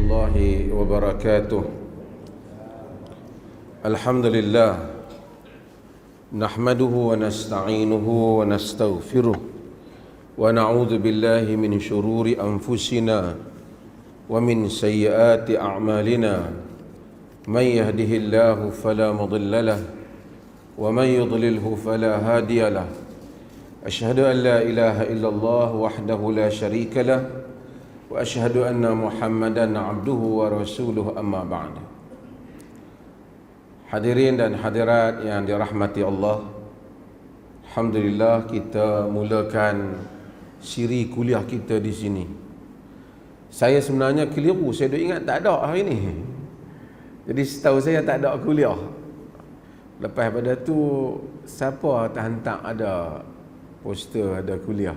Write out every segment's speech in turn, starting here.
الله وبركاته. الحمد لله نحمده ونستعينه ونستغفره ونعوذ بالله من شرور أنفسنا ومن سيئات أعمالنا. من يهده الله فلا مضل له ومن يضلله فلا هادي له. أشهد أن لا إله إلا الله وحده لا شريك له وأشهد أن محمدا عبده ورسوله أما بعد. Hadirin dan hadirat yang dirahmati Allah, alhamdulillah kita mulakan siri kuliah kita di sini. Saya sebenarnya keliru, saya dah ingat tak ada hari ni. Jadi setahu saya tak ada kuliah. Lepas pada tu siapa tak hantar ada poster ada kuliah.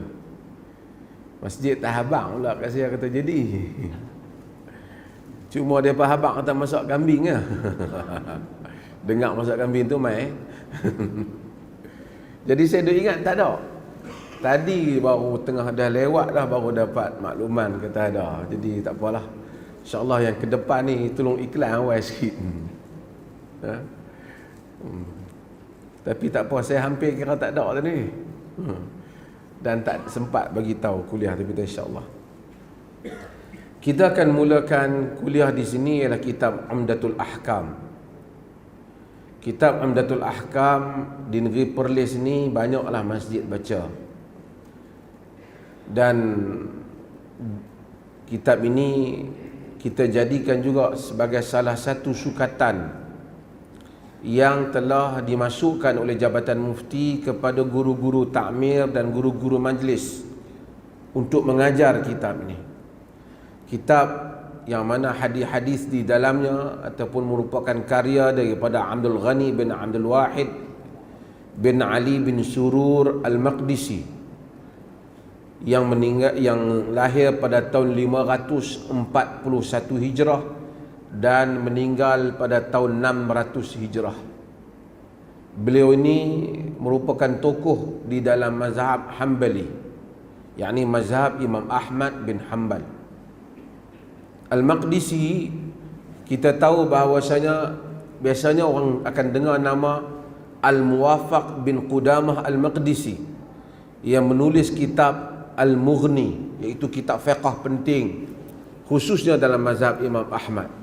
Masjid Tahabang pula kat saya kata jadi. Cuma dia Habang kata masak kambing lah. Dengar masak kambing tu mai. Jadi saya dah ingat tak ada. Tadi baru tengah dah lewat dah baru dapat makluman kata ada. Jadi tak apalah. InsyaAllah yang ke depan ni tolong iklan awal sikit. Tapi tak apa, saya hampir kira tak ada tadi. Dan tak sempat bagi tahu kuliah, tapi insya-Allah kita akan mulakan kuliah di sini ialah kitab Umdatul Ahkam. Kitab Umdatul Ahkam di negeri Perlis ni banyaklah masjid baca. Dan kitab ini kita jadikan juga sebagai salah satu sukatan yang telah dimasukkan oleh Jabatan Mufti kepada guru-guru takmir dan guru-guru majlis untuk mengajar kitab ini. Kitab yang mana hadis-hadis di dalamnya ataupun merupakan karya daripada Abdul Ghani bin Abdul Wahid bin Ali bin Surur Al-Maqdisi yang meninggal, yang lahir pada tahun 541 Hijrah dan meninggal pada tahun 600 Hijrah. Beliau ini merupakan tokoh di dalam mazhab Hanbali, yakni mazhab Imam Ahmad bin Hanbal. Al-Maqdisi, kita tahu bahawasanya biasanya orang akan dengar nama Al-Muwafaq bin Qudamah Al-Maqdisi yang menulis kitab Al-Mughni, iaitu kitab fiqh penting khususnya dalam mazhab Imam Ahmad.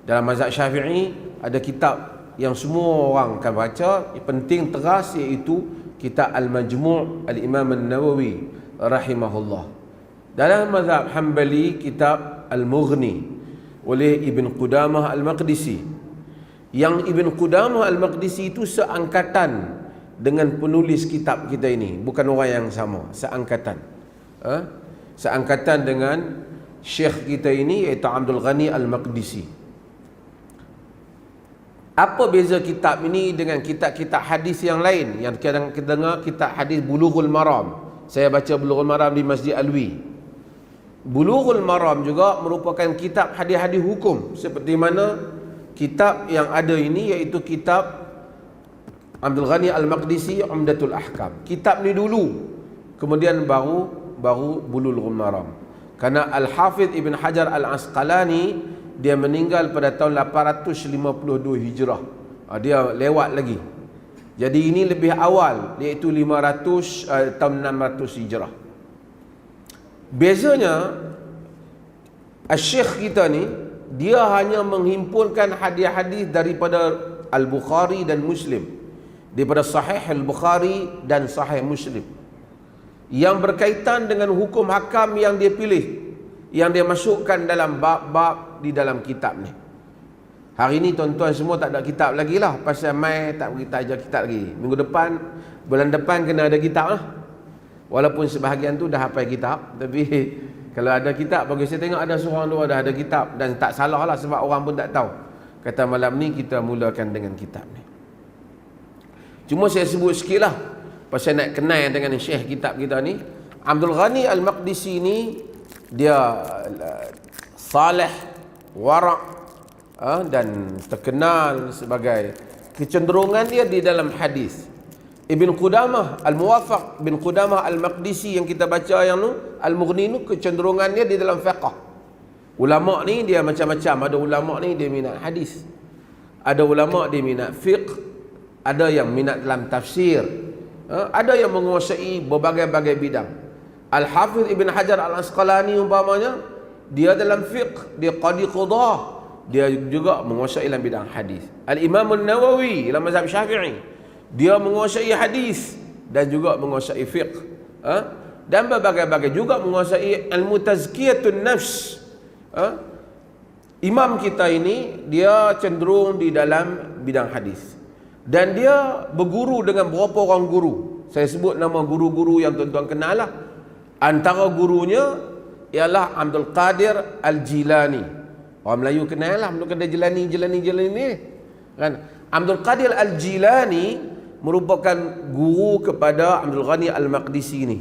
Dalam mazhab Syafi'i ada kitab yang semua orang akan baca, yang penting teras, iaitu kitab Al-Majmu' Al-Imam An-Nawawi rahimahullah. Dalam mazhab Hanbali kitab Al-Mughni oleh Ibn Qudamah Al-Maqdisi. Yang Ibn Qudamah Al-Maqdisi itu seangkatan dengan penulis kitab kita ini, bukan orang yang sama, seangkatan. Seangkatan dengan syekh kita ini iaitu Abdul Ghani Al-Maqdisi. Apa beza kitab ini dengan kitab-kitab hadis yang lain yang kadang kita dengar, kitab hadis Bulughul Maram? Saya baca Bulughul Maram di Masjid Alwi. Bulughul Maram juga merupakan kitab hadis-hadis hukum, seperti mana kitab yang ada ini iaitu kitab Abdul Ghani Al-Maqdisi Umdatul Ahkam. Kitab ni dulu, kemudian baru Bulughul Maram. Karena Al-Hafidh Ibn Hajar Al-Asqalani dia meninggal pada tahun 852 Hijrah. Dia lewat lagi. Jadi ini lebih awal, iaitu tahun 600 Hijrah. Bezanya Syekh kita ni dia hanya menghimpunkan hadis-hadis daripada Al-Bukhari dan Muslim, daripada Sahih Al-Bukhari dan Sahih Muslim, yang berkaitan dengan hukum hakam yang dia pilih, yang dia masukkan dalam bab-bab di dalam kitab ni. Hari ni tuan-tuan semua tak ada kitab lagi lah, pasal mai tak kita ajar kitab lagi. Minggu depan, bulan depan kena ada kitab lah. Walaupun sebahagian tu dah hafal kitab, tapi kalau ada kitab, bagi saya tengok ada seorang dua dah ada kitab, dan tak salah lah sebab orang pun tak tahu. Kata malam ni kita mulakan dengan kitab ni. Cuma saya sebut sikit lah, pasal nak kenal dengan syekh kitab kita ni. Abdul Ghani Al-Maqdisi ni dia salih, wara' dan terkenal sebagai kecenderungan dia di dalam hadis. Ibn Qudamah Al-Muwafaq bin Qudamah Al-Maqdisi yang kita baca yang tu Al-Mughni tu kecenderungannya di dalam fiqh. Ulama ni dia macam-macam. Ada ulama ni dia minat hadis, ada ulama dia minat fiqh, ada yang minat dalam tafsir, ada yang menguasai berbagai-bagai bidang. Al-Hafiz Ibn Hajar Al-Asqalani umpamanya, dia dalam fiqh, dia qadi qudah, dia juga menguasai dalam bidang hadis. Al-Imam An-Nawawi dalam mazhab Syafi'i, dia menguasai hadis dan juga menguasai fiqh, dan berbagai-bagai, juga menguasai ilmu tazkiyatun nafs. Imam kita ini dia cenderung di dalam bidang hadis, dan dia berguru dengan berapa orang guru. Saya sebut nama guru-guru yang tuan-tuan kenal lah. Antara gurunya ialah Abdul Qadir Al-Jilani. Orang Melayu kenal lah, Abdul Qadir Jilani ni kan. Abdul Qadir Al-Jilani merupakan guru kepada Abdul Ghani Al-Maqdisi ni.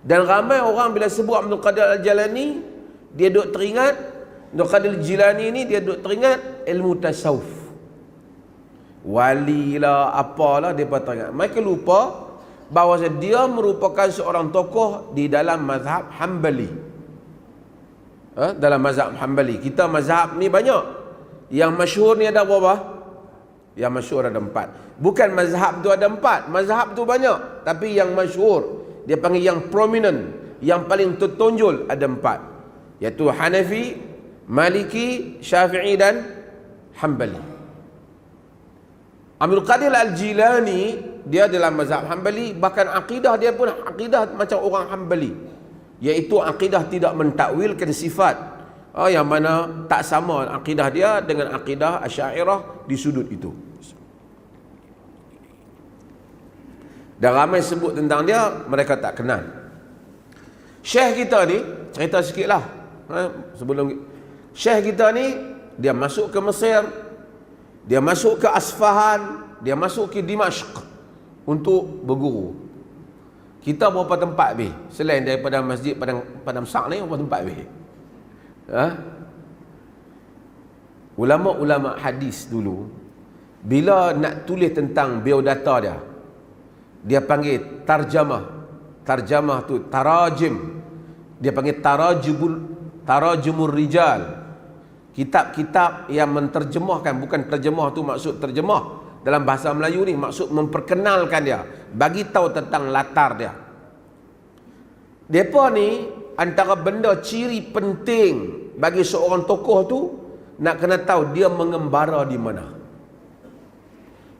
Dan ramai orang bila sebut Abdul Qadir Al-Jilani, dia duk teringat, Abdul Qadir Al-Jilani ni dia duk teringat ilmu tasawuf, wali lah apalah, dia teringat. Mereka lupa bahawa dia merupakan seorang tokoh di dalam mazhab Hanbali. Dalam mazhab Hanbali, kita mazhab ni banyak. Yang masyhur ni ada berapa? Yang masyhur ada 4. Bukan mazhab tu ada 4, mazhab tu banyak, tapi yang masyhur, dia panggil yang prominent, yang paling tertonjol ada 4, iaitu Hanafi, Maliki, Syafi'i dan Hanbali. Abdul Qadir Al-Jilani dia dalam mazhab Hanbali, bahkan akidah dia pun akidah macam orang Hanbali, iaitu akidah tidak mentakwilkan sifat, yang mana tak sama akidah dia dengan akidah Asy'ariyah di sudut itu. Dan ramai sebut tentang dia, mereka tak kenal. Syekh kita ni, cerita sikit lah, sebelum Syekh kita ni, dia masuk ke Mesir, dia masuk ke Asfahan, dia masuk ke Dimashq untuk berguru. Kita berapa tempat beh? Selain daripada masjid Padang Sak ni, berapa tempat beh? Ulama-ulama hadis dulu, bila nak tulis tentang biodata dia panggil tarjamah. Tarjamah tu tarajim. Dia panggil tarajumur rijal. Kitab-kitab yang menterjemahkan, bukan terjemah tu maksud terjemah dalam bahasa Melayu ni, maksud memperkenalkan dia, bagi tahu tentang latar dia. Depa ni antara benda ciri penting bagi seorang tokoh tu, nak kena tahu dia mengembara di mana.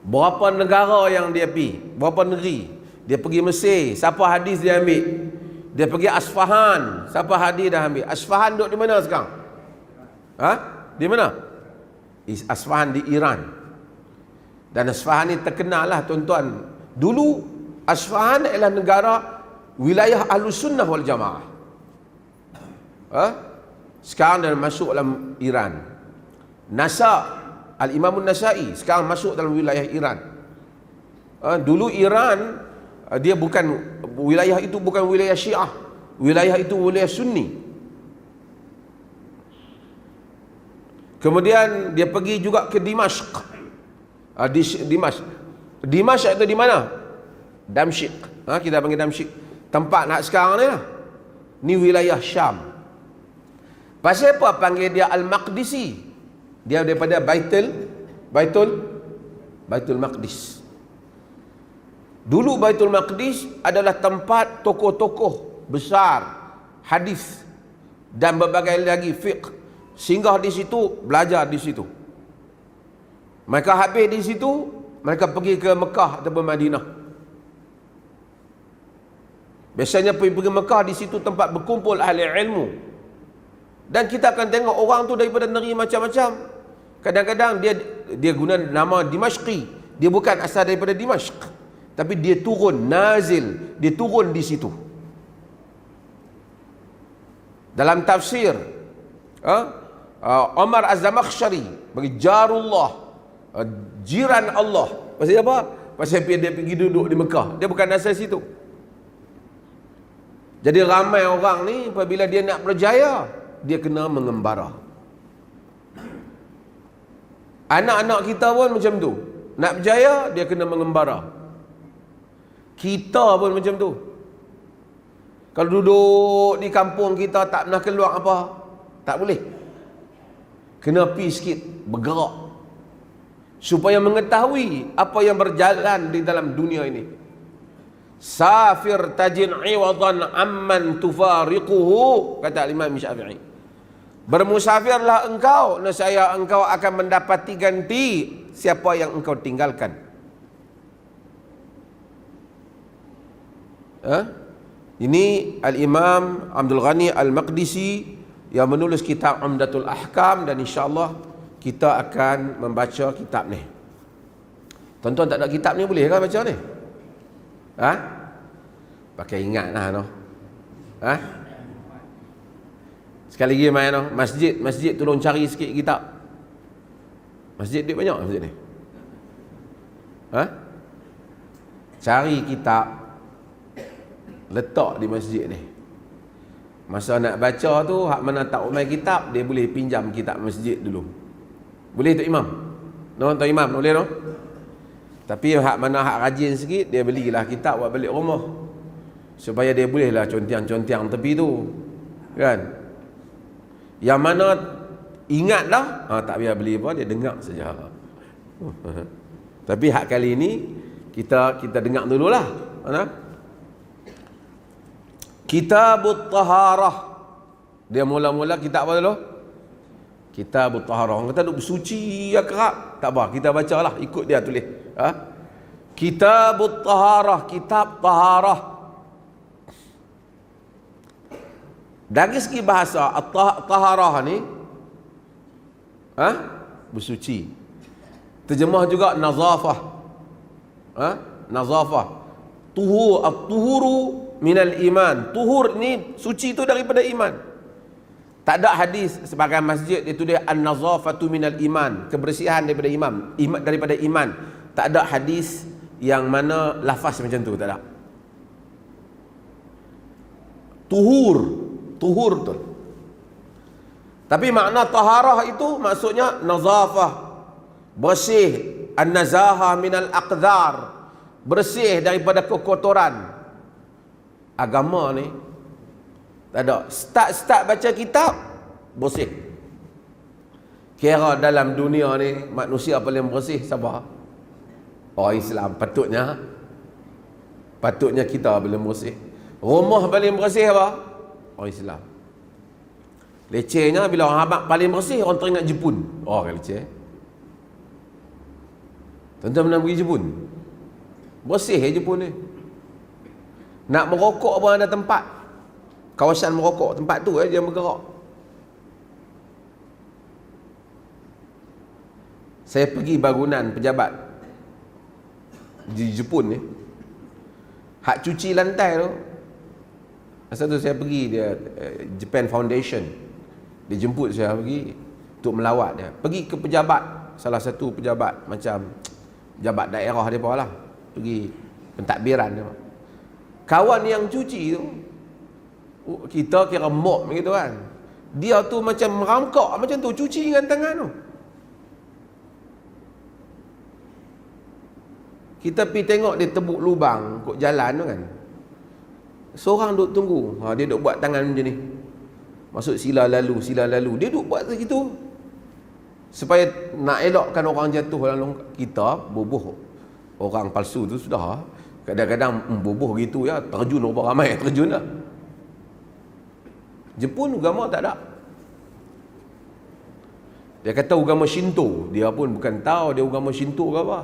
Berapa negara yang dia pergi, berapa negeri. Dia pergi Mesir, siapa hadis dia ambil. Dia pergi Asfahan, siapa hadis dah ambil. Asfahan duduk di mana sekarang? Di mana? Asfahan di Iran. Dan Asfahan ni terkenal lah tuan-tuan. Dulu Asfahan adalah negara wilayah Ahlus Sunnah wal Jamaah. Sekarang dah masuk dalam Iran. Al-Imam An-Nasai sekarang masuk dalam wilayah Iran. Dulu Iran, dia bukan, wilayah itu bukan wilayah Syiah, wilayah itu wilayah Sunni. Kemudian dia pergi juga ke Dimashq. Dimashq itu di mana? Damsyik. Kita panggil Damsyik. Tempat nak sekarang ni lah. Ni wilayah Syam. Pasal apa panggil dia Al-Maqdisi? Dia daripada Baitul Maqdis. Dulu Baitul Maqdis adalah tempat tokoh-tokoh besar hadis dan berbagai lagi fiqh singgah di situ, belajar di situ. Mereka habis di situ, mereka pergi ke Mekah ataupun Madinah. Biasanya pergi Mekah, di situ tempat berkumpul ahli ilmu. Dan kita akan tengok orang tu daripada negeri macam-macam. Kadang-kadang dia guna nama Dimashqi. Dia bukan asal daripada Dimashq, tapi dia turun, nazil, dia turun di situ. Dalam tafsir Umar Az-Zamakhsyari bagi Jarullah, jiran Allah. Pasal apa? Pasal dia pergi duduk di Mekah. Dia bukan asal situ. Jadi ramai orang ni apabila dia nak berjaya, dia kena mengembara. Anak-anak kita pun macam tu. Nak berjaya, dia kena mengembara. Kita pun macam tu. Kalau duduk di kampung kita tak pernah keluar apa, Tak boleh. Kena pi sikit, bergerak. Supaya mengetahui apa yang berjalan di dalam dunia ini. Safir tajin iwadan amman tufariquhu, kata Imam Syafi'i. Bermusafirlah engkau, nescaya engkau akan mendapati ganti siapa yang engkau tinggalkan. Ini Al-Imam Abdul Ghani Al-Maqdisi yang menulis kitab Umdatul Ahkam, dan insya-Allah kita akan membaca kitab ni. Tuan-tuan tak ada kitab ni boleh ke baca ni? Pakai ingatlah noh. Sekali lagi main noh, masjid tolong cari sikit kitab. Masjid duit banyak masjid ni. Cari kitab, letak di masjid ni. Masa nak baca tu, hak mana tak umai kitab, dia boleh pinjam kitab masjid dulu. Boleh Tok Imam? Tok Imam boleh no? Tapi hak mana hak rajin sikit, dia belilah kitab buat balik rumah. Supaya dia bolehlah contiang-contiang tepi tu. Kan? Yang mana ingat dah, tak payah beli apa, dia dengar saja. Tapi hak kali ni kita dengar dululah. Kitabut Taharah. Dia mula-mula kitab apa dulu? Kitabut Taharah. Orang kata duk bersuci ya kerap. Tak apa, kita bacalah, ikut dia tulis. Kitabut Taharah, kitab Taharah. Dari segi bahasa, Taharah ni bersuci. Terjemah juga nazafah. Nazafah. Tuhuru minal iman. Tuhur ni suci tu daripada iman. Tak ada hadis sebagai masjid itu dia an-nazafatu minal iman, kebersihan daripada daripada iman. Tak ada hadis yang mana lafaz macam tu, tak ada. Tuhur tu. Tapi makna taharah itu maksudnya nazafah, bersih, an-nazaha minal aqdhar, bersih daripada kekotoran. Agama ni tak ada. Start baca kitab, bersih. Kira dalam dunia ni manusia paling bersih siapa? Orang Islam. Patutnya kita paling bersih. Rumah paling bersih apa? Orang Islam. Lecehnya bila orang Habak paling bersih, orang teringat Jepun. Kan leceh. Tuan-tuan pernah pergi Jepun? Bersih Jepun ni. Nak merokok pun ada tempat. Kawasan merokok, tempat tu dia bergerak. Saya pergi bangunan pejabat di Jepun ni. Hak cuci lantai tu. Masa tu saya pergi dia Japan Foundation. Dia jemput saya pergi untuk melawat dia. Pergi ke pejabat, salah satu pejabat macam pejabat daerah dia lah. Pergi pentadbiran dia. Kawan yang cuci tu, kita kira mop gitu kan. Dia tu macam merangkak macam tu, cuci dengan tangan tu. Kita pergi tengok dia tebuk lubang kok jalan tu kan. Seorang duk tunggu. Dia duk buat tangan macam ni. Masuk sila lalu. Dia duk buat begitu. Supaya nak elokkan orang jatuh dalam kita, bubuh orang palsu tu sudah. Kadang-kadang bubuh gitu ya, terjun berapa ramai terjun dah. Jepun agama tak ada. Dia kata agama Shinto. Dia pun bukan tahu dia agama Shinto ke apa.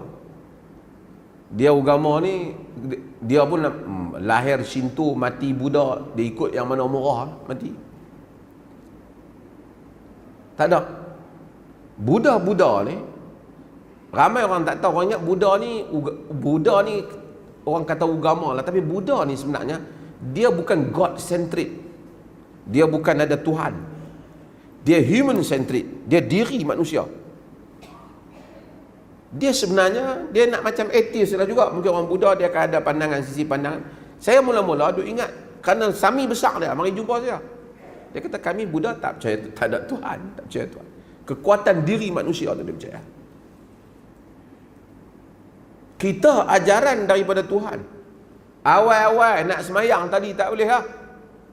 Dia agama ni, dia pun lahir Shinto, mati Buddha. Dia ikut yang mana murah, mati. Tak ada. Buddha ni, ramai orang tak tahu. Orang ingat Buddha ni orang kata agama lah. Tapi Buddha ni sebenarnya, dia bukan God-centric. Dia bukan ada Tuhan. Dia human-centric. Dia diri manusia. Dia sebenarnya, dia nak macam atheist lah juga. Mungkin orang Buddha dia akan ada pandangan, sisi pandangan. Saya mula-mula duk ingat, kerana sami besar dia, mari jumpa saya. Dia kata kami Buddha tak percaya, tak ada Tuhan, tak percaya Tuhan. Kekuatan diri manusia tu dia percaya. Kita ajaran daripada Tuhan. Awal-awal nak semayang tadi tak boleh lah.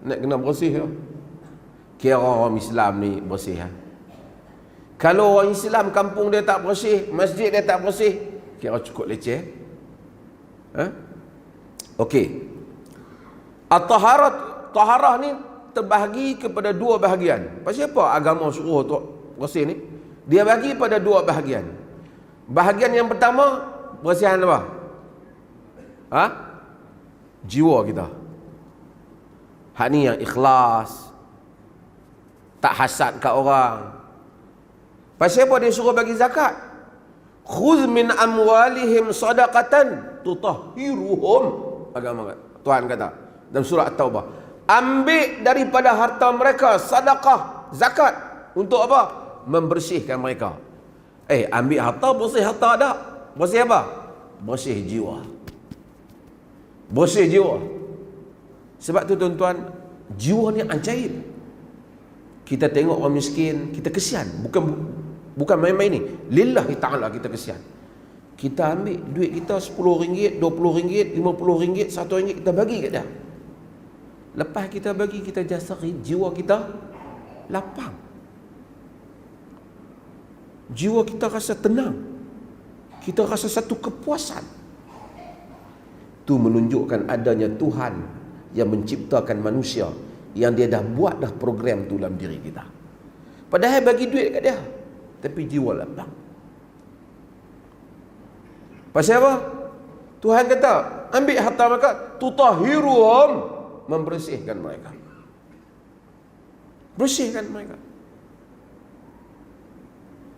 Nak kena bersih lah. kira orang Islam ni bersih. Kalau orang Islam kampung dia tak bersih, masjid dia tak bersih, kira cukup leceh. Okey. Taharah ni terbahagi kepada dua bahagian. Pasal apa agama suruh tu bersih ni? Dia bagi pada dua bahagian. Bahagian yang pertama, bersihan apa? Jiwa kita. Hak ni yang ikhlas, tak hasad kat orang. Pasal apa dia suruh bagi zakat? Khudh min amwalihim sadaqatan tutahhiruhum. Agama Tuhan kata dalam surah At-Taubah, ambil daripada harta mereka sedekah, zakat. Untuk apa? Membersihkan mereka. Ambil harta, bersih harta tak? Bersih apa? Bersih jiwa. Bersih jiwa. Sebab tu tuan-tuan, jiwa ni ajaib. Kita tengok orang miskin, kita kesian. Bukan main-main ni. Lillahi ta'ala kita kesian. Kita ambil duit kita RM10, RM20, RM50, RM1, kita bagi kat dia. Lepas kita bagi, kita jasari, jiwa kita lapang. Jiwa kita rasa tenang. Kita rasa satu kepuasan. Itu menunjukkan adanya Tuhan yang menciptakan manusia, yang dia dah buat dah program tu dalam diri kita. Padahal bagi duit kat dia, tapi jiwa lapang. Pasal apa? Tuhan kata, ambil harta mereka, tutahhiruhum, membersihkan mereka. Bersihkan mereka.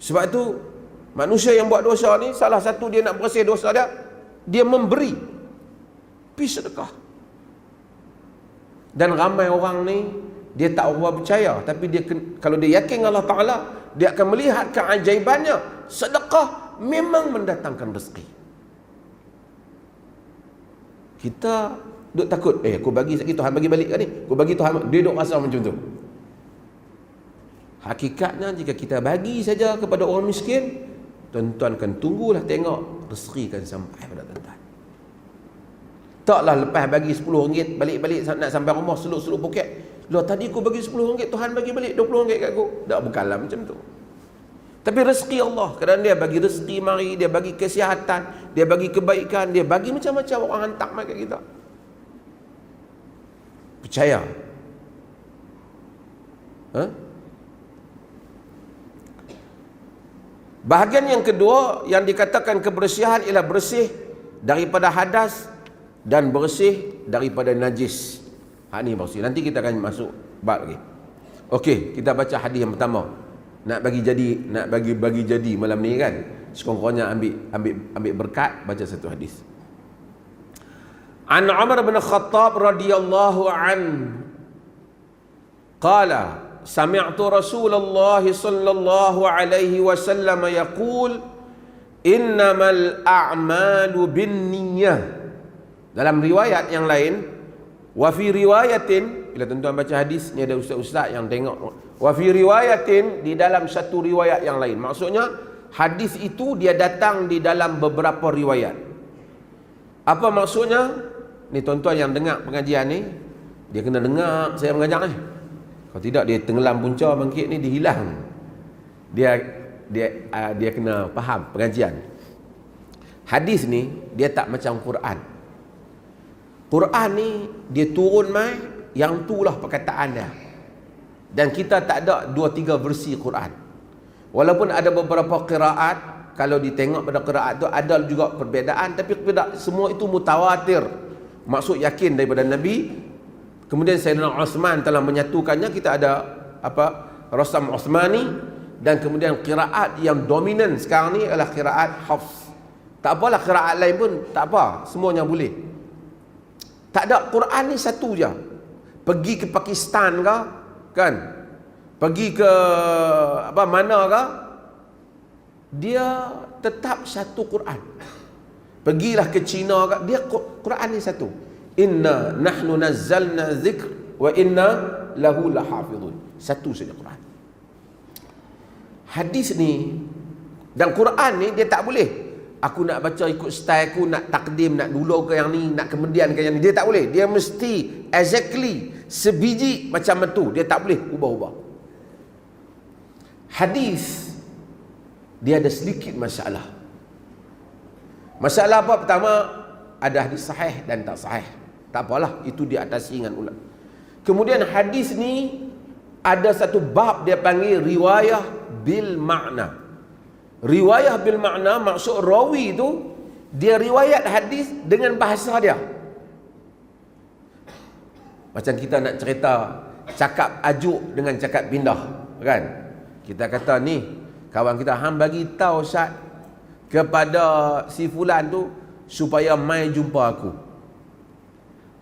Sebab itu manusia yang buat dosa ni, salah satu dia nak bersih dosa dia, dia memberi, pergi sedekah. Dan ramai orang ni, dia tak orang percaya, tapi dia kalau dia yakin Allah Ta'ala, dia akan melihat keajaibannya. Sedekah memang mendatangkan rezeki. Kita duk takut, aku bagi sikit, Tuhan bagi balik kan ni, aku bagi Tuhan, dia duk rasa macam tu. Hakikatnya jika kita bagi saja kepada orang miskin, tuan-tuan kan tunggulah tengok rezeki kan sampai pada tuan-tuan. Taklah lepas bagi RM10, balik-balik nak sampai rumah seluk-seluk poket. Loh, tadi aku bagi RM10, Tuhan bagi balik RM20 kat aku. Tak, bukanlah macam tu. Tapi rezeki Allah, kerana dia bagi rezeki mari, dia bagi kesihatan, dia bagi kebaikan, dia bagi macam-macam orang hantar mai kat kita. Percaya. Bahagian yang kedua yang dikatakan kebersihan ialah bersih daripada hadas dan bersih daripada najis. Ni bersih. Nanti kita akan masuk bab lagi. Okey, kita baca hadis yang pertama. Nak bagi jadi malam ni kan. Sekurang-kurangnya ambil berkat, baca satu hadis. An Umar bin Khattab radhiyallahu an qala sami'tu Rasulullah sallallahu alaihi wasallam yaqul innamal a'malu binniyah. Dalam riwayat yang lain, wa fi riwayatin, bila tuan-tuan baca hadis ni ada ustaz-ustaz yang tengok, wa fi riwayatin, di dalam satu riwayat yang lain. Maksudnya hadis itu dia datang di dalam beberapa riwayat. Apa maksudnya? Ni tuan-tuan yang dengar pengajian ni, dia kena dengar saya mengajar ni. Kalau tidak dia tenggelam punca bangkit ni, dia hilang. Dia kena faham pengajian. Hadis ni dia tak macam Quran. Quran ni dia turun mai, yang itulah perkataan dia. Dan kita tak ada 2-3 versi Quran. Walaupun ada beberapa qiraat, kalau ditengok pada qiraat tu ada juga perbezaan, tapi tidak semua itu mutawatir. Maksud yakin daripada Nabi. Kemudian Sayyidina Uthman telah menyatukannya. Kita ada Rasam Uthmani. Dan kemudian qiraat yang dominan sekarang ni adalah qiraat Hafs. Tak apalah qiraat lain pun tak apa, semuanya boleh. Tak ada, Quran ni satu je. Pergi ke Pakistan ke, kan? Pergi ke mana ke, dia tetap satu Quran. Pergilah ke China ke, dia Quran ni satu. Inna nahnu nazzalna dzikr wa inna lahu lahafizun. Satu saja Quran. Hadis ni dan Quran ni dia tak boleh aku nak baca ikut style aku, nak takdim, nak dulu ke yang ni, nak kemudian ke yang ni. Dia tak boleh. Dia mesti exactly sebiji macam itu, dia tak boleh ubah-ubah. Hadis dia ada sedikit masalah. Masalah apa? Pertama, ada hadis sahih dan tak sahih. Tak apalah, itu diatasi dengan ulama. Kemudian hadis ni ada satu bab dia panggil riwayah bil makna. Riwayah bil makna maksud rawi tu dia riwayat hadis dengan bahasa dia. Macam kita nak cerita cakap ajuk dengan cakap pindah, kan? Kita kata ni kawan kita, hang bagi tahu Ustaz kepada si fulan tu supaya mai jumpa aku.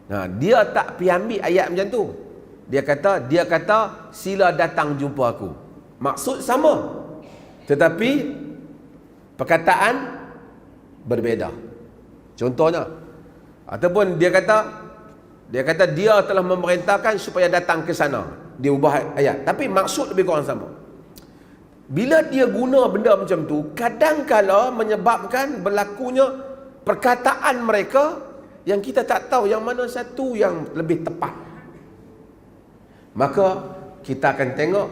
Nah, dia tak pi ambil ayat macam tu. Dia kata sila datang jumpa aku. Maksud sama, tetapi perkataan berbeza. Contohnya, ataupun dia kata dia telah memerintahkan supaya datang ke sana. Dia ubah ayat, tapi maksud lebih kurang sama. Bila dia guna benda macam tu, kadang-kala menyebabkan berlakunya perkataan mereka yang kita tak tahu yang mana satu yang lebih tepat. Maka kita akan tengok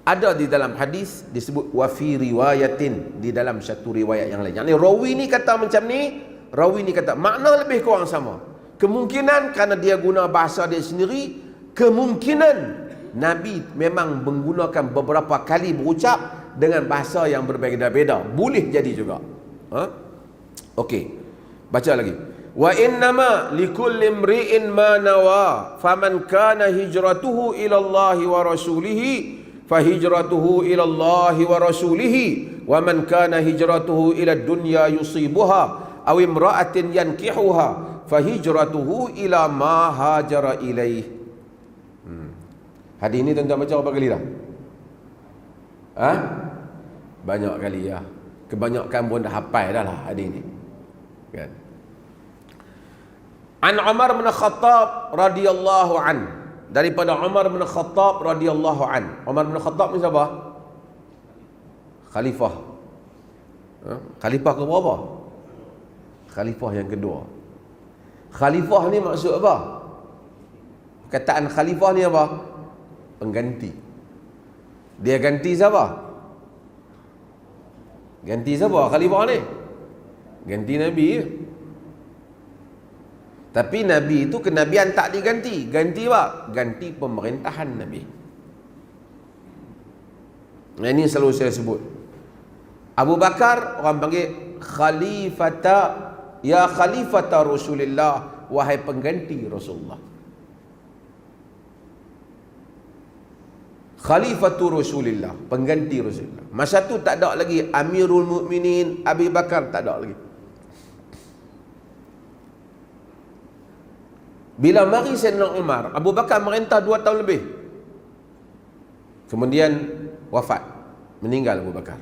ada di dalam hadis disebut wa fi riwayatin, di dalam satu riwayat yang lain. Yang ni rawi ni kata macam ni, rawi ni kata makna lebih kurang sama. Kemungkinan kerana dia guna bahasa dia sendiri, kemungkinan Nabi memang menggunakan beberapa kali berucap dengan bahasa yang berbeza-beza. Boleh jadi juga. Okey. Baca lagi. Wa innama likulli imri'in ma nawa faman kana hijratuhu ila Allah wa rasulihi fahijratuhu ila Allah wa rasulihi wa man kana hijratuhu ila dunya yusibuha aw imra'atin yankihuha fahijratuhu ila ma hajara ilaih. Hadis ni tuan-tuan baca berapa kali dah? Banyak kali ya. Kebanyakan pun dah hafal dah lah hadis ni. Kan? An Umar bin Khattab radhiyallahu an. Daripada Umar bin Khattab radhiyallahu an. Umar bin Khattab ni siapa? Khalifah. Khalifah ke berapa? Khalifah yang kedua. Khalifah ni maksud apa? Kataan khalifah ni apa? Pengganti. Dia ganti siapa? Ganti siapa khalifah ni? Ganti Nabi. Tapi Nabi itu kenabian tak diganti. Ganti apa? Ganti pemerintahan Nabi. Ini selalu saya sebut. Abu Bakar orang panggil khalifata, ya khalifata Rasulullah, wahai pengganti Rasulullah. Khalifatu Rasulullah, pengganti Rasulullah. Masa tu tak ada lagi Amirul Mukminin Abu Bakar, tak ada lagi. Bila mari Sayyidina Umar, Abu Bakar merintah 2 tahun lebih. Kemudian wafat, meninggal Abu Bakar.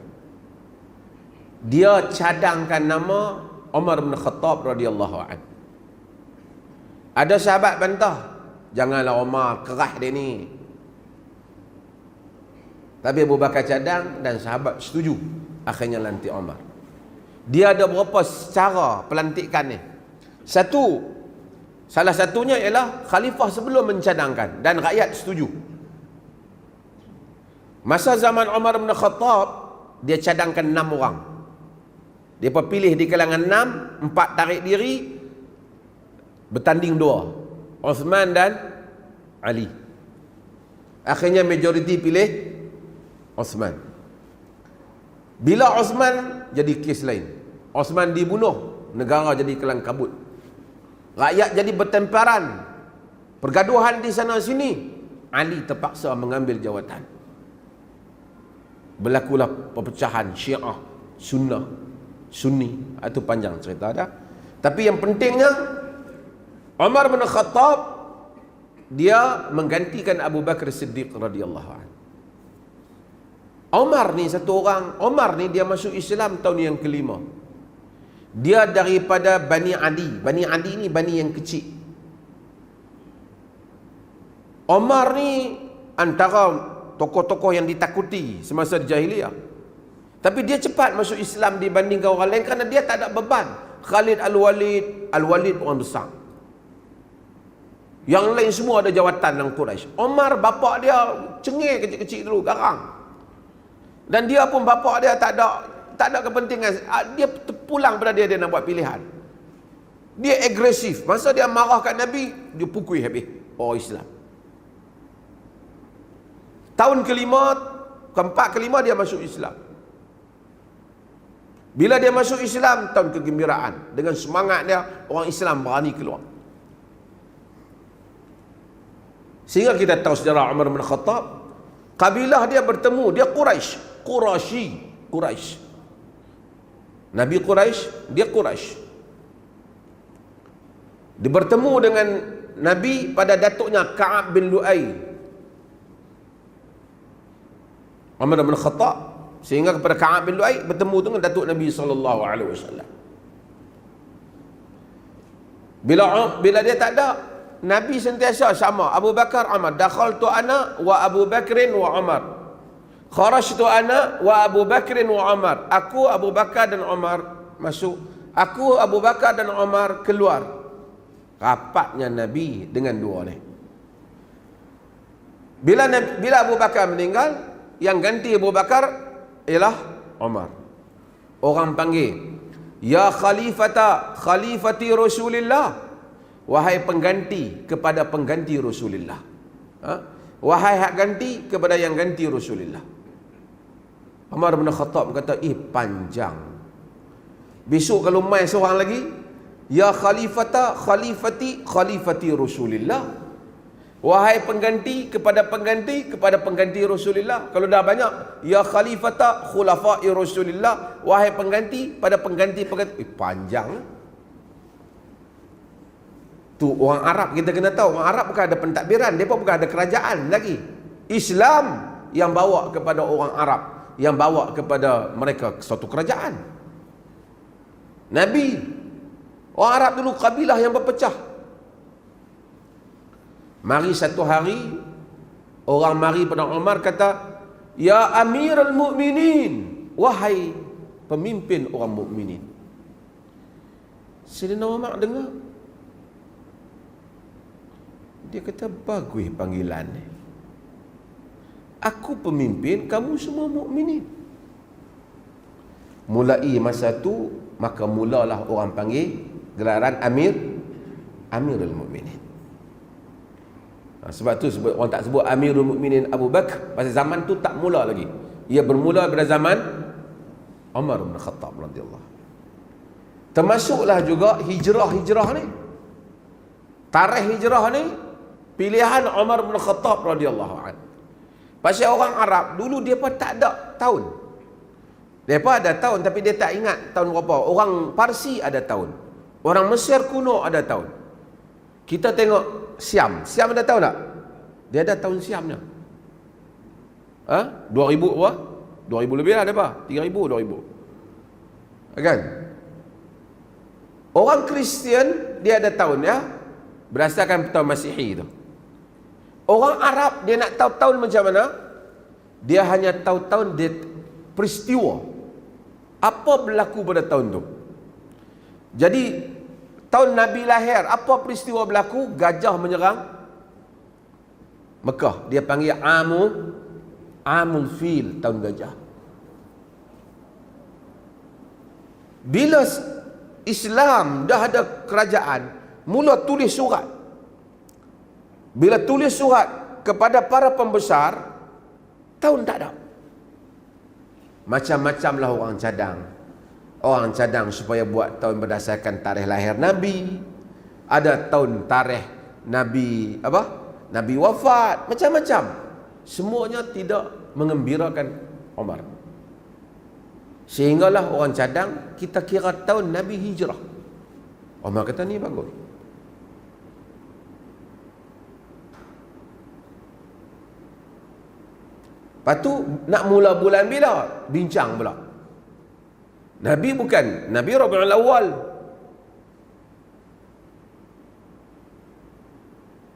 Dia cadangkan nama Umar bin Khattab radhiyallahu an. Ada sahabat bantah, janganlah Umar, kerah dia ni. Tapi Abu Bakar cadang dan sahabat setuju. Akhirnya lantik Umar. Dia ada berapa cara pelantikan ni. Salah satunya ialah khalifah sebelum mencadangkan dan rakyat setuju. Masa zaman Umar bin Khattab, dia cadangkan 6 orang. Dia pilih di kalangan 6, 4 tarik diri, bertanding 2, Uthman dan Ali. Akhirnya majoriti pilih Uthman. Bila Uthman, jadi kes lain. Uthman dibunuh, negara jadi kelang kabut. Rakyat jadi bertemparan, pergaduhan di sana sini. Ali terpaksa mengambil jawatan. Berlakulah perpecahan Syiah, Sunnah, Sunni. Itu panjang cerita dah. Tapi yang pentingnya, Umar bin Khattab dia menggantikan Abu Bakar Siddiq radhiyallahu anhu. Umar ni satu orang, Umar ni dia masuk Islam tahun yang kelima. Dia daripada Bani Adi. Bani Adi ni Bani yang kecil. Umar ni antara tokoh-tokoh yang ditakuti semasa jahiliyah. Tapi dia cepat masuk Islam dibandingkan orang lain kerana dia tak ada beban. Khalid Al-Walid orang besar. Yang lain semua ada jawatan dalam Quraisy. Umar bapak dia cengih kecil-kecil dulu, garang. Dan dia pun bapak dia tak ada kepentingan. Dia pulang pada dia nak buat pilihan. Dia agresif. Masa dia marah kat Nabi, dia pukul habis orang Islam. Tahun keempat kelima dia masuk Islam. Bila dia masuk Islam, tahun kegembiraan. Dengan semangat dia, orang Islam berani keluar. Sehingga kita tahu sejarah Umar bin Khattab, kabilah dia bertemu, dia Quraisy. Nabi Quraisy, dia Quraisy. Dia bertemu dengan Nabi pada datuknya Ka'ab bin Lu'ay. Umar bin Khattab sehingga kepada Ka'ab bin Lu'ay bertemu dengan datuk Nabi SAW. Bila dia tak ada, Nabi sentiasa sama. Abu Bakar, Umar. Dakhaltu ana wa Abu Bakrin wa Umar. Kharajtu ana wa Abu Bakrin wa Umar. Aku, Abu Bakar dan Umar masuk. Aku, Abu Bakar dan Umar keluar. Rapatnya Nabi dengan dua ni. Bila Abu Bakar meninggal, yang ganti Abu Bakar ialah Umar. Orang panggil, ya khalifati Rasulillah. Wahai pengganti kepada pengganti Rasulullah. Wahai hak ganti kepada yang ganti Rasulullah. Umar bin Khattab kata, panjang. Besok kalau mai seorang lagi, ya khalifati Rasulullah. Wahai pengganti kepada pengganti Rasulullah. Kalau dah banyak, ya khalifata khulafai Rasulullah. Wahai pengganti pada pengganti. Panjang. Tu orang Arab kita kena tahu. Orang Arab bukan ada pentadbiran, mereka bukan ada kerajaan lagi. Islam yang bawa kepada orang Arab, yang bawa kepada mereka suatu kerajaan. Nabi, orang Arab dulu kabilah yang berpecah. Mari satu hari, orang mari pada Umar kata, ya Amirul Mukminin, wahai pemimpin orang mukminin. Sayyidina Umar dengar, dia kata, bagus panggilan ni. Aku pemimpin, kamu semua mukminin. Mulai masa tu, maka mulalah orang panggil gelaran Amirul Mukminin. Sebab tu orang tak sebut Amirul Mukminin Abu Bakar, pasal zaman tu tak mula lagi. Ia bermula pada zaman Umar bin Khattab radhiyallahu. Termasuklah juga hijrah ni. Tarikh hijrah ni pilihan Umar bin Khattab radhiyallahu anhu. Pasal orang Arab dulu depa tak ada tahun. Depa ada tahun tapi dia tak ingat tahun berapa. Orang Parsi ada tahun. Orang Mesir kuno ada tahun. Kita tengok Siam. Siam ada tahun tak? Dia ada tahun Siamnya. 2000 apa? 2000 lebih lah depa. 3000, 2000. Kan? Orang Kristian dia ada tahun ya. Berdasarkan tahun Masihi tu. Orang Arab dia nak tahu tahun macam mana? Dia hanya tahu tahun dia peristiwa. Apa berlaku pada tahun tu? Jadi tahun Nabi lahir, apa peristiwa berlaku? Gajah menyerang Mekah. Dia panggil Amul Fil, tahun gajah. Bila Islam dah ada kerajaan, mula tulis surat. Bila tulis surat kepada para pembesar, tahun tak ada. Macam-macamlah orang cadang. Orang cadang supaya buat tahun berdasarkan tarikh lahir Nabi. Ada tahun tarikh Nabi apa? Nabi wafat, macam-macam. Semuanya tidak mengembirakan Umar. Sehinggalah orang cadang kita kira tahun Nabi hijrah. Umar kata ni bagus. Lepas tu nak mula bulan bila? Bincang pula. Nabi bukan Nabi Rabiul Awal.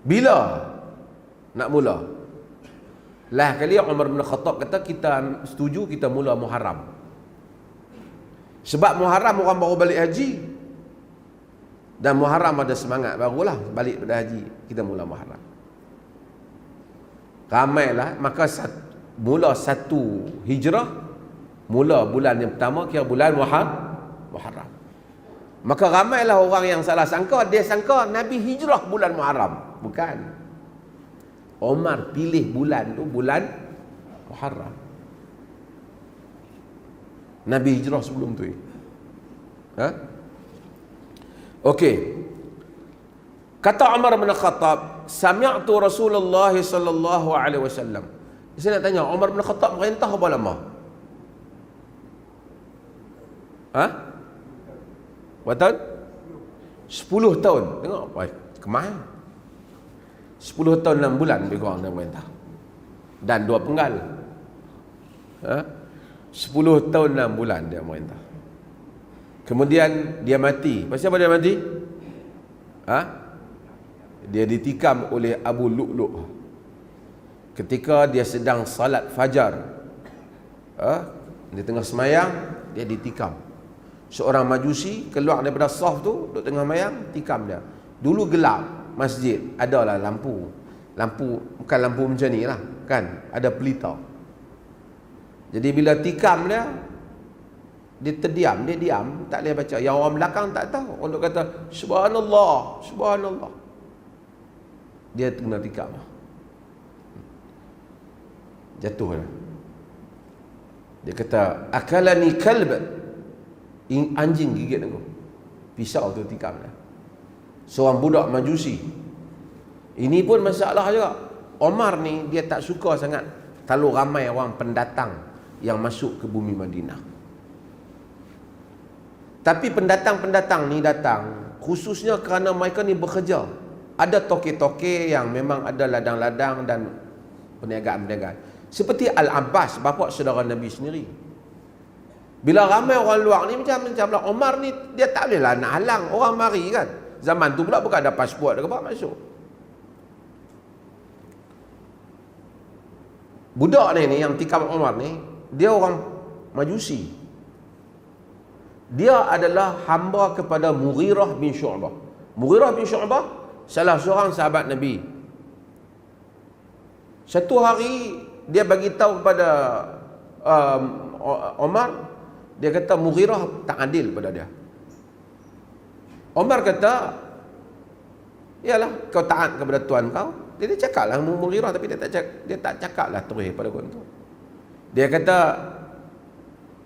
Bila nak mula? Lah kali Umar bin Khattab kata kita setuju kita mula Muharram. Sebab Muharram orang baru balik haji. Dan Muharram ada semangat, barulah balik pada haji kita mula Muharram. Ramailah, maka mula 1 Hijrah, mula bulan yang pertama kira bulan Muharram. Maka ramailah orang yang salah sangka, dia sangka Nabi hijrah bulan Muharram. Bukan. Omar pilih bulan tu bulan Muharram. Nabi hijrah sebelum tu. Okey. Kata Umar bin Khattab, sami'tu Rasulullah sallallahu alaihi wasallam. Saya nak tanya, Umar bin Khattab merintah berapa lama? Berapa tahun? 10 tahun. Tengok, kemah. 10 tahun 6 bulan lebih kurang dia merintah. Dan 2 penggal. 10 tahun 6 bulan dia merintah. Kemudian dia mati. Pasal apa dia mati? Dia ditikam oleh Abu Lu'lu' ketika dia sedang salat fajar. Di tengah semayang dia ditikam. Seorang majusi keluar daripada saf tu, duduk tengah mayang, tikam dia. Dulu gelap masjid, adalah lampu. Lampu bukan lampu macam ni lah, kan? Ada pelita. Jadi bila tikam dia, dia terdiam, dia diam, tak boleh baca. Yang orang belakang tak tahu. Orang duk kata subhanallah, subhanallah. Dia kena tikam. Jatuh lah. Dia kata akalani kalb, anjing gigit aku. Pisau tu tikam dia. Seorang budak majusi. Ini pun masalah juga. Omar ni dia tak suka sangat terlalu ramai orang pendatang yang masuk ke bumi Madinah. Tapi pendatang-pendatang ni datang khususnya kerana mereka ni bekerja. Ada toke-toke yang memang ada ladang-ladang dan perniagaan-perniagaan. Seperti Al-Abbas, bapa saudara Nabi sendiri. Bila ramai orang luar ni macam lah, Omar ni dia tak boleh lah nak halang orang mari kan. Zaman tu pula bukan ada pasport ke apa masuk. Budak ni yang tikam Omar ni, dia orang majusi. Dia adalah hamba kepada Mughirah bin Syu'bah. Mughirah bin Syu'bah salah seorang sahabat Nabi. Satu hari dia bagi tahu kepada Omar, dia kata Mughirah tak adil pada dia. Omar kata, yalah, kau taat kepada tuan kau. Dia cakap lah Mughirah, tapi dia tak cakap lah terus pada kau tu. Dia kata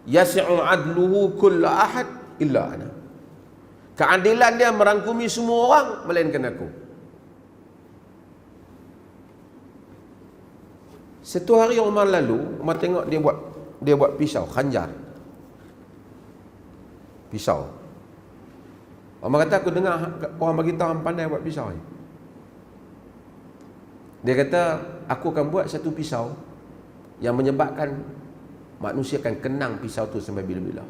yasi'u adluhu kulla ahad illa ana. Keadilan dia merangkumi semua orang melainkan aku. Satu hari Umar lalu, Umar tengok dia buat pisau, khanjar. Pisau. Umar kata, aku dengar orang bagi tahu pandai buat pisau ni. Dia kata, aku akan buat satu pisau yang menyebabkan manusia akan kenang pisau tu sampai bila-bila.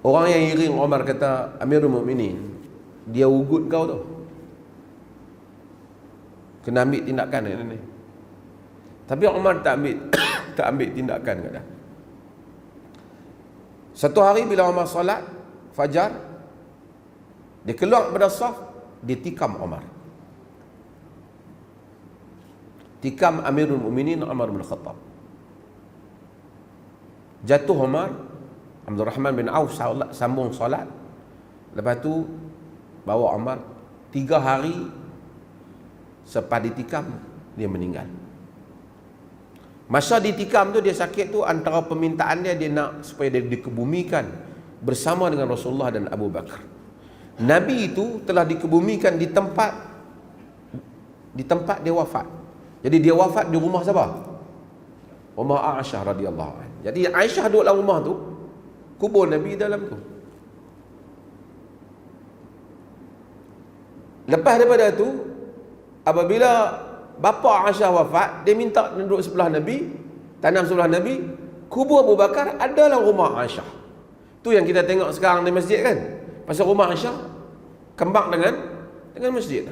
Orang yang iring Umar kata, Amirul Mukminin, dia ugut kau tu. Kena ambil tindakan ni. Tapi Umar tak ambil tindakan kat dia. Satu hari bila Umar solat fajar, dia keluar pada saf, dia tikam Umar. Tikam Amirul Mukminin Umar bin Khattab. Jatuh Umar, Abdul Rahman bin Auf sambung solat. Lepas tu bawa Umar 3 hari selepas ditikam dia meninggal. Masa ditikam tu dia sakit tu, antara permintaan dia nak supaya dia dikebumikan bersama dengan Rasulullah dan Abu Bakar. Nabi itu telah dikebumikan di tempat dia wafat. Jadi dia wafat di rumah siapa? Rumah Aisyah radhiyallahu anha. Jadi Aisyah duduk dalam rumah tu, kubur Nabi dalam tu. Lepas daripada tu, apabila bapa Aisyah wafat, dia minta duduk sebelah Nabi, tanam sebelah Nabi. Kubur Abu Bakar adalah rumah Aisyah. Tu yang kita tengok sekarang di masjid kan. Pasal rumah Aisyah kembang dengan masjid.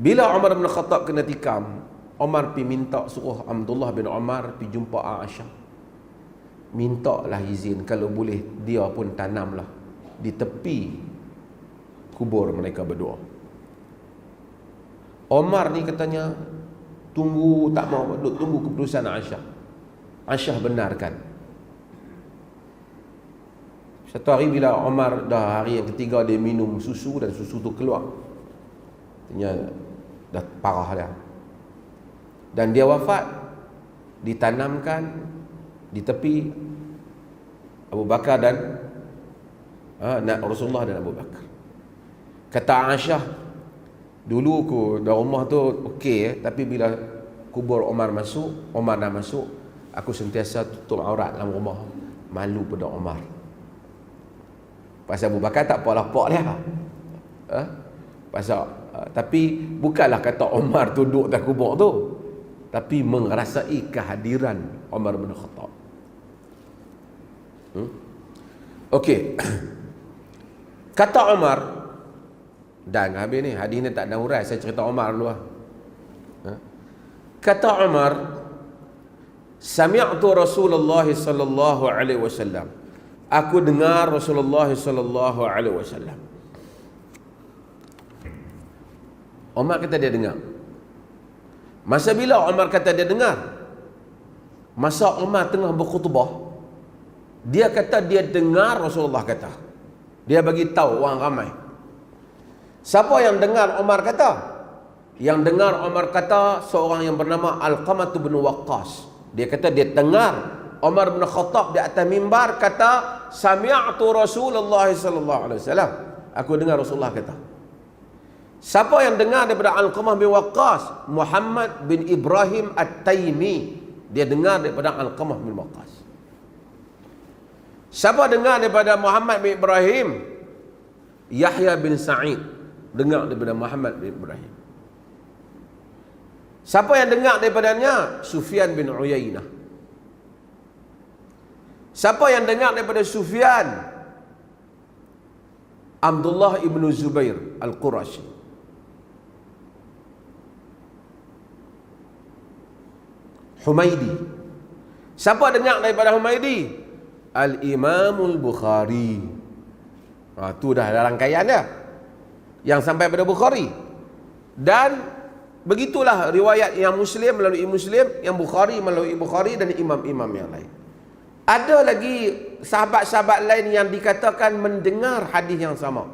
Bila Umar bin Khattab kena tikam, Omar pergi minta, suruh Abdullah bin Omar pergi jumpa Aisyah. Mintalah izin kalau boleh dia pun tanamlah di tepi kubur mereka berdua. Omar ni katanya tunggu, tak mau tunggu keputusan Aisyah. Aisyah benarkan. Satu hari bila Omar dah hari yang ketiga dia minum susu dan susu tu keluar, katanya dah parah dah, dan dia wafat, ditanamkan di tepi Abu Bakar dan Rasulullah dan Abu Bakar. Kata Aisyah, dulu aku dah rumah tu okey, tapi bila kubur Omar dah masuk, aku sentiasa tutup aurat dalam rumah, malu pada Omar. Pasal Abu Bakar tak apa-apa dia. Tapi bukanlah kata Omar tu duduk dalam kubur tu, tapi mengerasai kehadiran Omar bin Khattab. Okey. Kata Omar, dan habis ni hadis ni tak ada hurai, saya cerita Omar dulu lah. Kata Omar, sami'tu Rasulullah sallallahu alaihi wasallam, aku dengar Rasulullah sallallahu alaihi wasallam. Omar kata dia dengar. Masa bila Omar kata dia dengar? Masa Omar tengah berkhutbah, dia kata dia dengar Rasulullah kata. Dia bagi tahu orang ramai. Siapa yang dengar Omar kata? Yang dengar Omar kata seorang yang bernama Alqamah bin Waqqas. Dia kata dia dengar Omar bin Khattab di atas mimbar kata, sami'tu Rasulullah sallallahu alaihi wasallam. Aku dengar Rasulullah kata. Siapa yang dengar daripada Alqamah bin Waqqas? Muhammad bin Ibrahim At-Taimi. Dia dengar daripada Alqamah bin Waqqas. Siapa dengar daripada Muhammad bin Ibrahim? Yahya bin Sa'id dengar daripada Muhammad bin Ibrahim. Siapa yang dengar daripadanya? Sufyan bin Uyainah. Siapa yang dengar daripada Sufyan? Abdullah ibn Zubair Al-Qurashi. Humaidi. Siapa dengar daripada Humaidi? Al-Imamul Bukhari. Tu dah ada rangkaian dia yang sampai pada Bukhari. Dan begitulah riwayat yang Muslim melalui Muslim, yang Bukhari melalui Bukhari, dan imam-imam yang lain. Ada lagi sahabat-sahabat lain yang dikatakan mendengar hadis yang sama.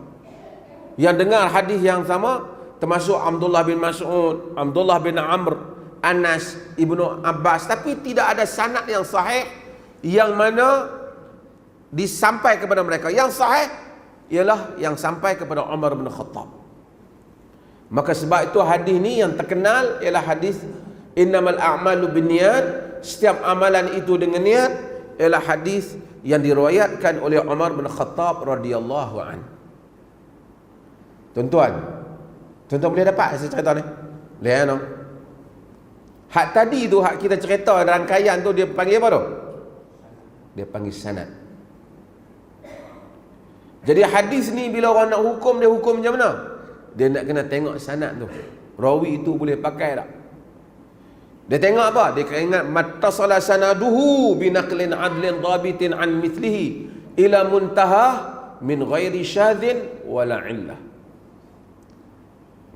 Yang dengar hadis yang sama termasuk Abdullah bin Mas'ud, Abdullah bin Amr, Anas, Ibnu Abbas, tapi tidak ada sanad yang sahih yang mana disampai kepada mereka. Yang sahih ialah yang sampai kepada Umar bin Khattab. Maka sebab itu hadis ni yang terkenal ialah hadis innamal a'malu binniyat, setiap amalan itu dengan niat, ialah hadis yang diriwayatkan oleh Umar bin Khattab radhiyallahu an. Tuan-tuan boleh dapat saya cerita ni? Boleh kan? Hak tadi tu, hak kita cerita rangkaian tu, dia panggil apa tu? Dia panggil sanad. Jadi hadis ni bila orang nak hukum, dia hukum macam mana? Dia nak kena tengok sanad tu. Rawi itu boleh pakai tak? Dia tengok apa? Dia kena ingat mattasala sanaduhu binaqlin adlin dhabitin an mithlihi ila muntaha min ghairi syadhin wala illah.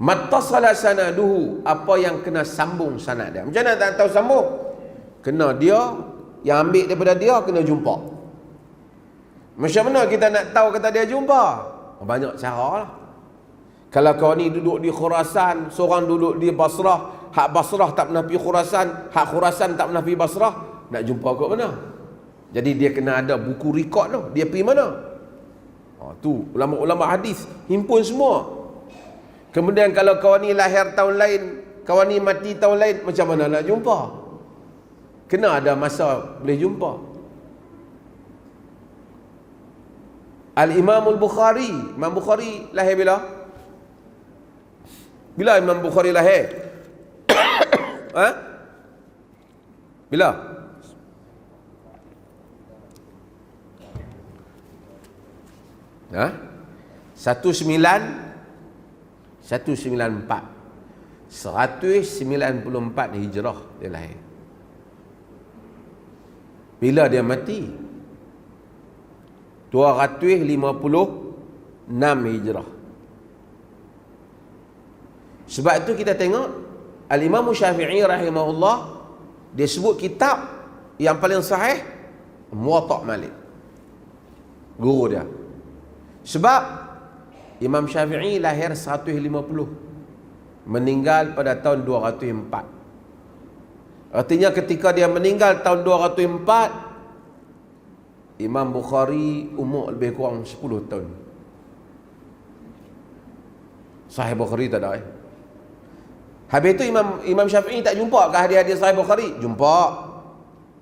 Mattasala sanaduhu, apa yang kena sambung sanad dia. Macam mana tak tahu sambung? Kena dia yang ambil daripada dia kena jumpa. Macam mana kita nak tahu kata dia jumpa? Banyak cara lah. Kalau kau ni duduk di Khurasan, seorang duduk di Basrah, hak Basrah tak pernah pergi Khurasan, hak Khurasan tak pernah pergi Basrah, nak jumpa kat mana? Jadi dia kena ada buku rekod tu, dia pergi mana? Tu ulama-ulama hadis himpun semua. Kemudian kalau kawan ni lahir tahun lain, kawan ni mati tahun lain, macam mana nak jumpa? Kena ada masa boleh jumpa. Al-Imamul Bukhari, Imam Bukhari lahir bila? Bila Imam Bukhari lahir? Bila? Ha? 1994. 194 Hijrah dia lahir. Bila dia mati? 256 Hijrah. Sebab itu kita tengok Al-Imam Syafi'i rahimahullah, dia sebut kitab yang paling sahih Muwatta' Malik, guru dia. Sebab Imam Syafi'i lahir 150, meninggal pada tahun 204. Artinya ketika dia meninggal tahun 204, Imam Bukhari umur lebih kurang 10 tahun. Sahih Bukhari tak ada. Habis itu Imam Syafi'i tak jumpa ke hadis-hadis Sahih Bukhari? Jumpa.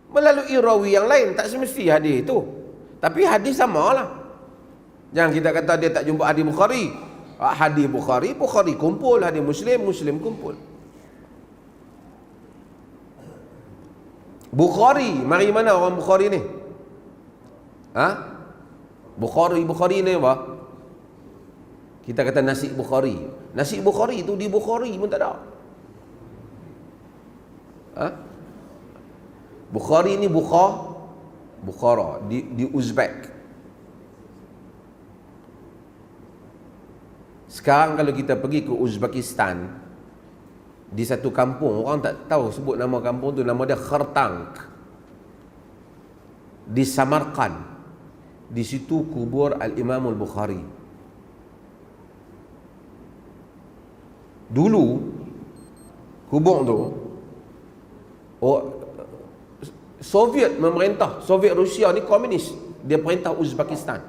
Melalui rawi yang lain, tak semesti hadis itu. Tapi hadis samalah. Jangan kita kata dia tak jumpa hadis Bukhari. Hadis Bukhari, Bukhari kumpul. Hadis Muslim, Muslim kumpul. Bukhari, mari mana orang Bukhari ni? Bukhari ni apa? Kita kata nasi Bukhari. Nasi Bukhari tu di Bukhari pun tak ada. Bukhari ni Bukhara di Uzbek. Sekarang kalau kita pergi ke Uzbekistan, di satu kampung, orang tak tahu sebut nama kampung tu, nama dia Khartank. Di Samarkand, di situ kubur Al-Imam Al-Bukhari. Dulu kubur tu Soviet memerintah. Soviet Rusia ni komunis, dia perintah Uzbekistan.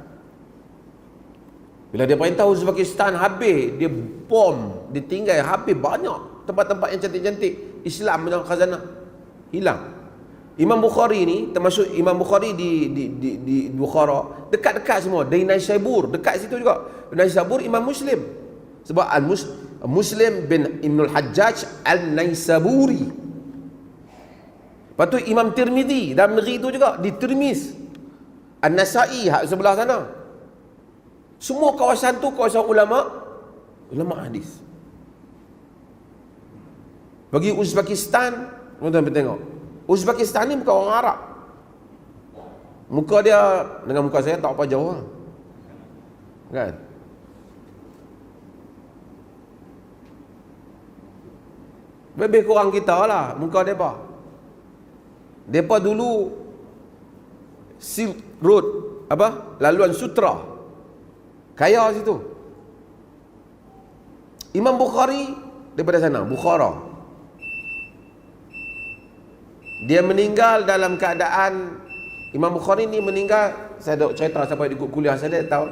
Bila dia perintah Uzbekistan habis, dia bom, dia tinggal habis banyak tempat-tempat yang cantik-cantik Islam dalam khazanah, hilang. Imam Bukhari ni, termasuk Imam Bukhari di Bukhara, dekat-dekat semua. Dari Naisabur, dekat situ juga. Naisabur Imam Muslim. Sebab Muslim bin Ibnul Hajjaj Al-Naisaburi. Lepas tu Imam Tirmidhi dalam negeri tu juga, di Tirmiz. An-Nasai sebelah sana. Semua kawasan tu kawasan ulama hadis. Bagi Uzbekistan, tuan-tuan tengok, Uzbekistan ni bukan orang Arab. Muka dia dengan muka saya tak apa jauh lah. Kan? Lebih kurang kita lah muka mereka. Mereka dulu Silk Road, laluan sutra, kaya situ. Imam Bukhari daripada sana, Bukhara. Dia meninggal dalam keadaan, Imam Bukhari ni meninggal, saya dah cerita sampai di kuliah saya tahu.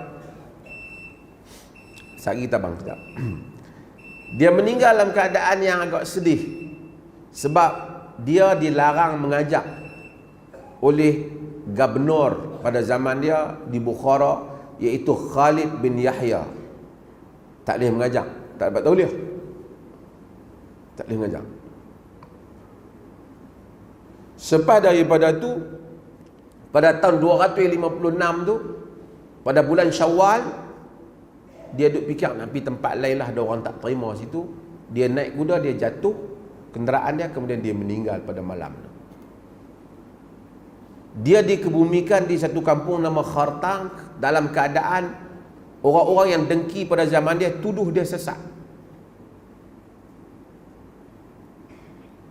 Sagi tabang sekejap. Dia meninggal dalam keadaan yang agak sedih. Sebab dia dilarang mengajak oleh gubernur pada zaman dia di Bukhara, iaitu Khalid bin Yahya. Tak boleh mengajak, tak dapat tauliah, tak boleh mengajak. Selepas daripada tu, pada tahun 256 tu, pada bulan Syawal, dia duk fikir nak pergi tempat lain lah, ada orang tak terima situ. Dia naik kuda, dia jatuh kenderaan dia, kemudian dia meninggal pada malam tu. Dia dikebumikan di satu kampung nama Khartank dalam keadaan orang-orang yang dengki pada zaman dia tuduh dia sesat.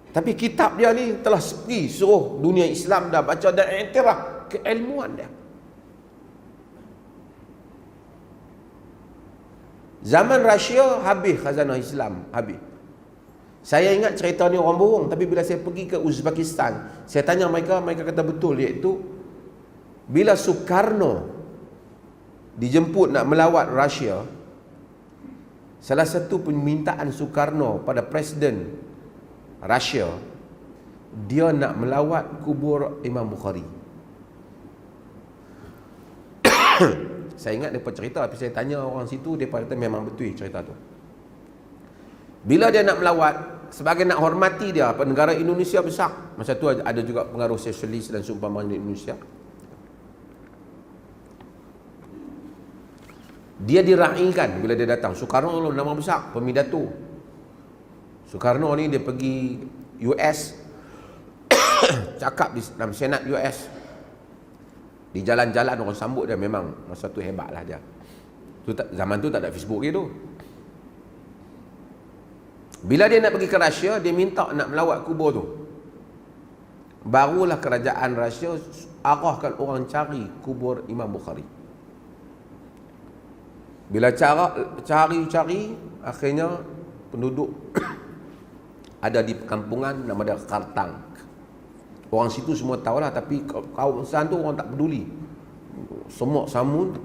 Tapi kitab dia ni telah pergi seluruh dunia Islam dah baca dan iktiraf keilmuan dia. Zaman Rusia habis khazanah Islam, habis. Saya ingat cerita ni orang bohong, tapi bila saya pergi ke Uzbekistan, saya tanya mereka, mereka kata betul, iaitu bila Sukarno dijemput nak melawat Rusia, salah satu permintaan Sukarno pada Presiden Rusia, dia nak melawat kubur Imam Bukhari. Saya ingat mereka cerita, tapi saya tanya orang situ, mereka kata memang betul cerita tu. Bila dia nak melawat, sebagai nak hormati dia, negara Indonesia besar, masa tu ada juga pengaruh sosialis dan seumpama di Indonesia, dia diraihkan bila dia datang. Soekarno nama besar, pemidato. Soekarno ni dia pergi US, cakap di dalam Senat US. Di jalan-jalan orang sambut dia, memang masa tu hebat lah dia. Zaman tu tak ada Facebook gitu. Bila dia nak pergi ke Russia, dia minta nak melawat kubur tu. Barulah kerajaan Russia arahkan orang cari kubur Imam Bukhari. Bila cari, akhirnya penduduk ada di perkampungan nama dia Kartang. Orang situ semua tahulah, tapi kawasan tu orang tak peduli. Semua samun,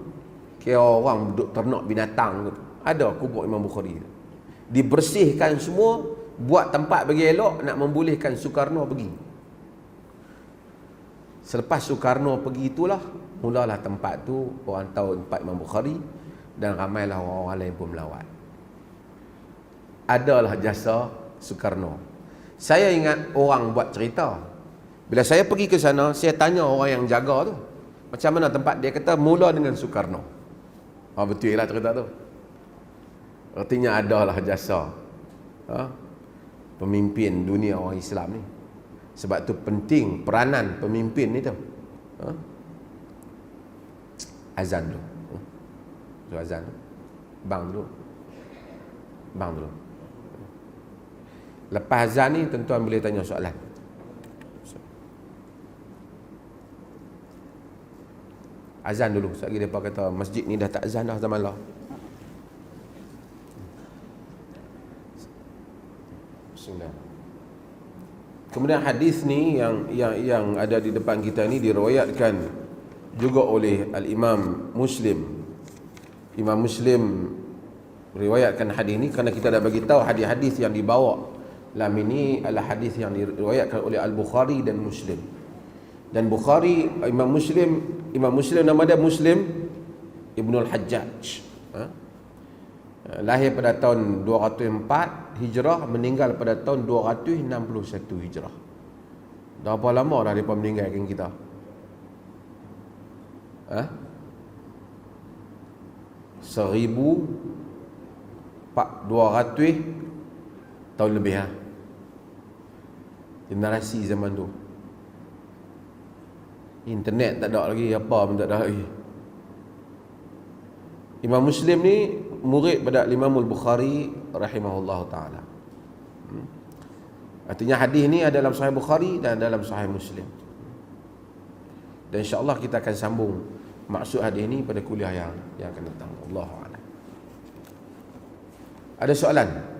kira orang duduk ternak binatang tu. Ada kubur Imam Bukhari. Dibersihkan semua, buat tempat bagi elok, nak membolehkan Soekarno pergi. Selepas Soekarno pergi itulah, mulalah tempat tu orang tahu tempat Imam Bukhari, dan ramailah orang-orang lain pun melawat. Adalah jasa Soekarno. Saya ingat orang buat cerita, bila saya pergi ke sana, saya tanya orang yang jaga tu, macam mana tempat. Dia kata mula dengan Soekarno. Betul lah cerita tu. Artinya adalah jasa pemimpin dunia orang Islam ni. Sebab tu penting peranan pemimpin ni tu. Azan dulu. Azan dulu. Bang dulu. Lepas azan ni tuan-tuan boleh tanya soalan. Azan dulu. Sekali mereka kata masjid ni dah tak azan dah zaman lah. Bismillah. Kemudian hadis ni yang ada di depan kita ni diriwayatkan juga oleh Al-Imam Muslim. Imam Muslim riwayatkan hadis ni kerana kita dah bagi tahu hadis-hadis yang dibawa dalam ini adalah hadis yang diriwayatkan oleh Al-Bukhari dan Muslim. Dan Bukhari, Imam Muslim nama dia Muslim Ibnul Hajjaj. Lahir pada tahun 204 Hijrah, meninggal pada tahun 261 Hijrah. Dah berapa lama dah dia meninggalkan kita? 1200 tahun lebih generasi zaman tu. Internet tak ada lagi, apa pun tak ada lagi. Imam Muslim ni murid pada Imam Al-Bukhari rahimahullah ta'ala. Artinya hadis ni ada dalam Sahih Bukhari dan dalam Sahih Muslim. Dan insya-Allah kita akan sambung maksud hadis ni pada kuliah yang akan datang. Allahu a'lam. Ada soalan?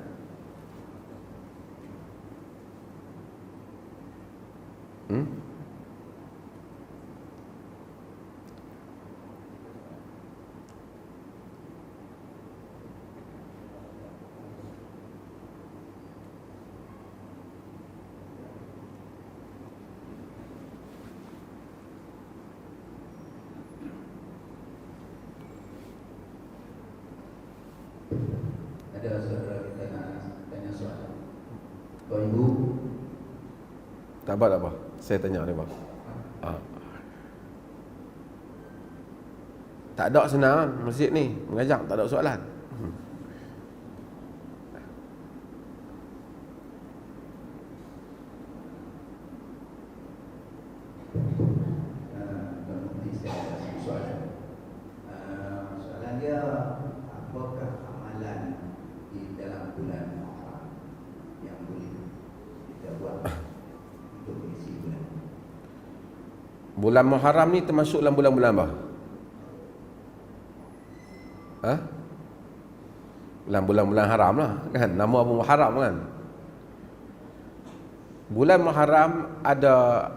Ada saudara kita nak tanya soalan. Tuan Ibu. Tak apa. Saya tanya dia, bang. Tak ada senang masjid ni mengajar, tak ada soalan. Soalan dia, apakah amalan di dalam bulan Muharram yang boleh kita buat untuk mengisi bulan? Bulan Muharram ni termasuk dalam bulan-bulan apa? Dalam bulan-bulan haram lah kan, nama pun Muharram kan. Bulan Muharram ada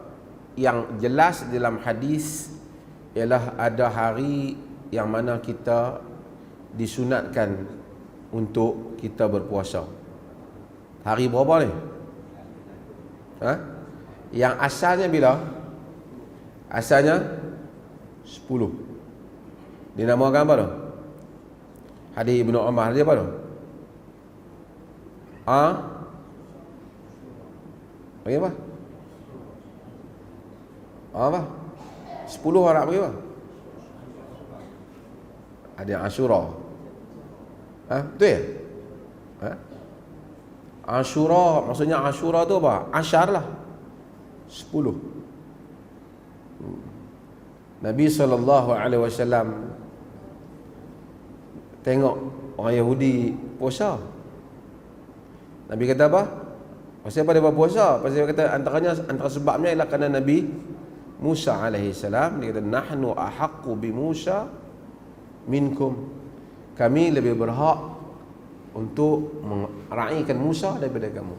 yang jelas dalam hadis ialah ada hari yang mana kita disunatkan untuk kita berpuasa. Hari berapa ni? Yang asalnya bila? Asalnya 10. Dinamakan apa tu? Hadis Ibnu Umar dia apa tu? Bagi apa? Apa? 10 orang bagi apa? Ada yang Asyura. Betul ya? Ashura, maksudnya Ashura tu apa? Ashar lah, 10. Nabi SAW tengok orang Yahudi puasa. Nabi kata apa? Pasal apa dia berpuasa? Pasal dia kata antara sebabnya ialah kerana Nabi Musa alaihissalam, dia kata nahnu ahaqqu bi Musa minkum. Kami lebih berhak untuk meraihkan Musa daripada kamu.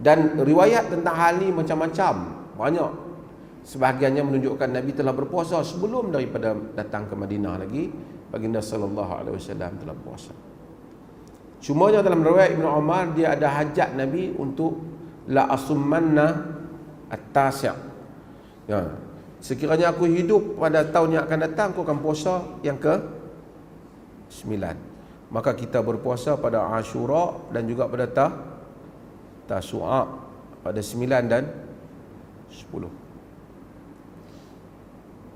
Dan riwayat tentang hal ini macam-macam, banyak. Sebahagiannya menunjukkan Nabi telah berpuasa sebelum daripada datang ke Madinah lagi. Baginda sallallahu alaihi wasallam telah puasa. Cumanya dalam riwayat Ibn Umar, dia ada hajat Nabi untuk la asummanna at-tasi'. Ya. Sekiranya aku hidup pada tahun yang akan datang, aku akan puasa yang ke 9. Maka kita berpuasa pada Ashura dan juga pada Tasu'a pada 9 dan 10.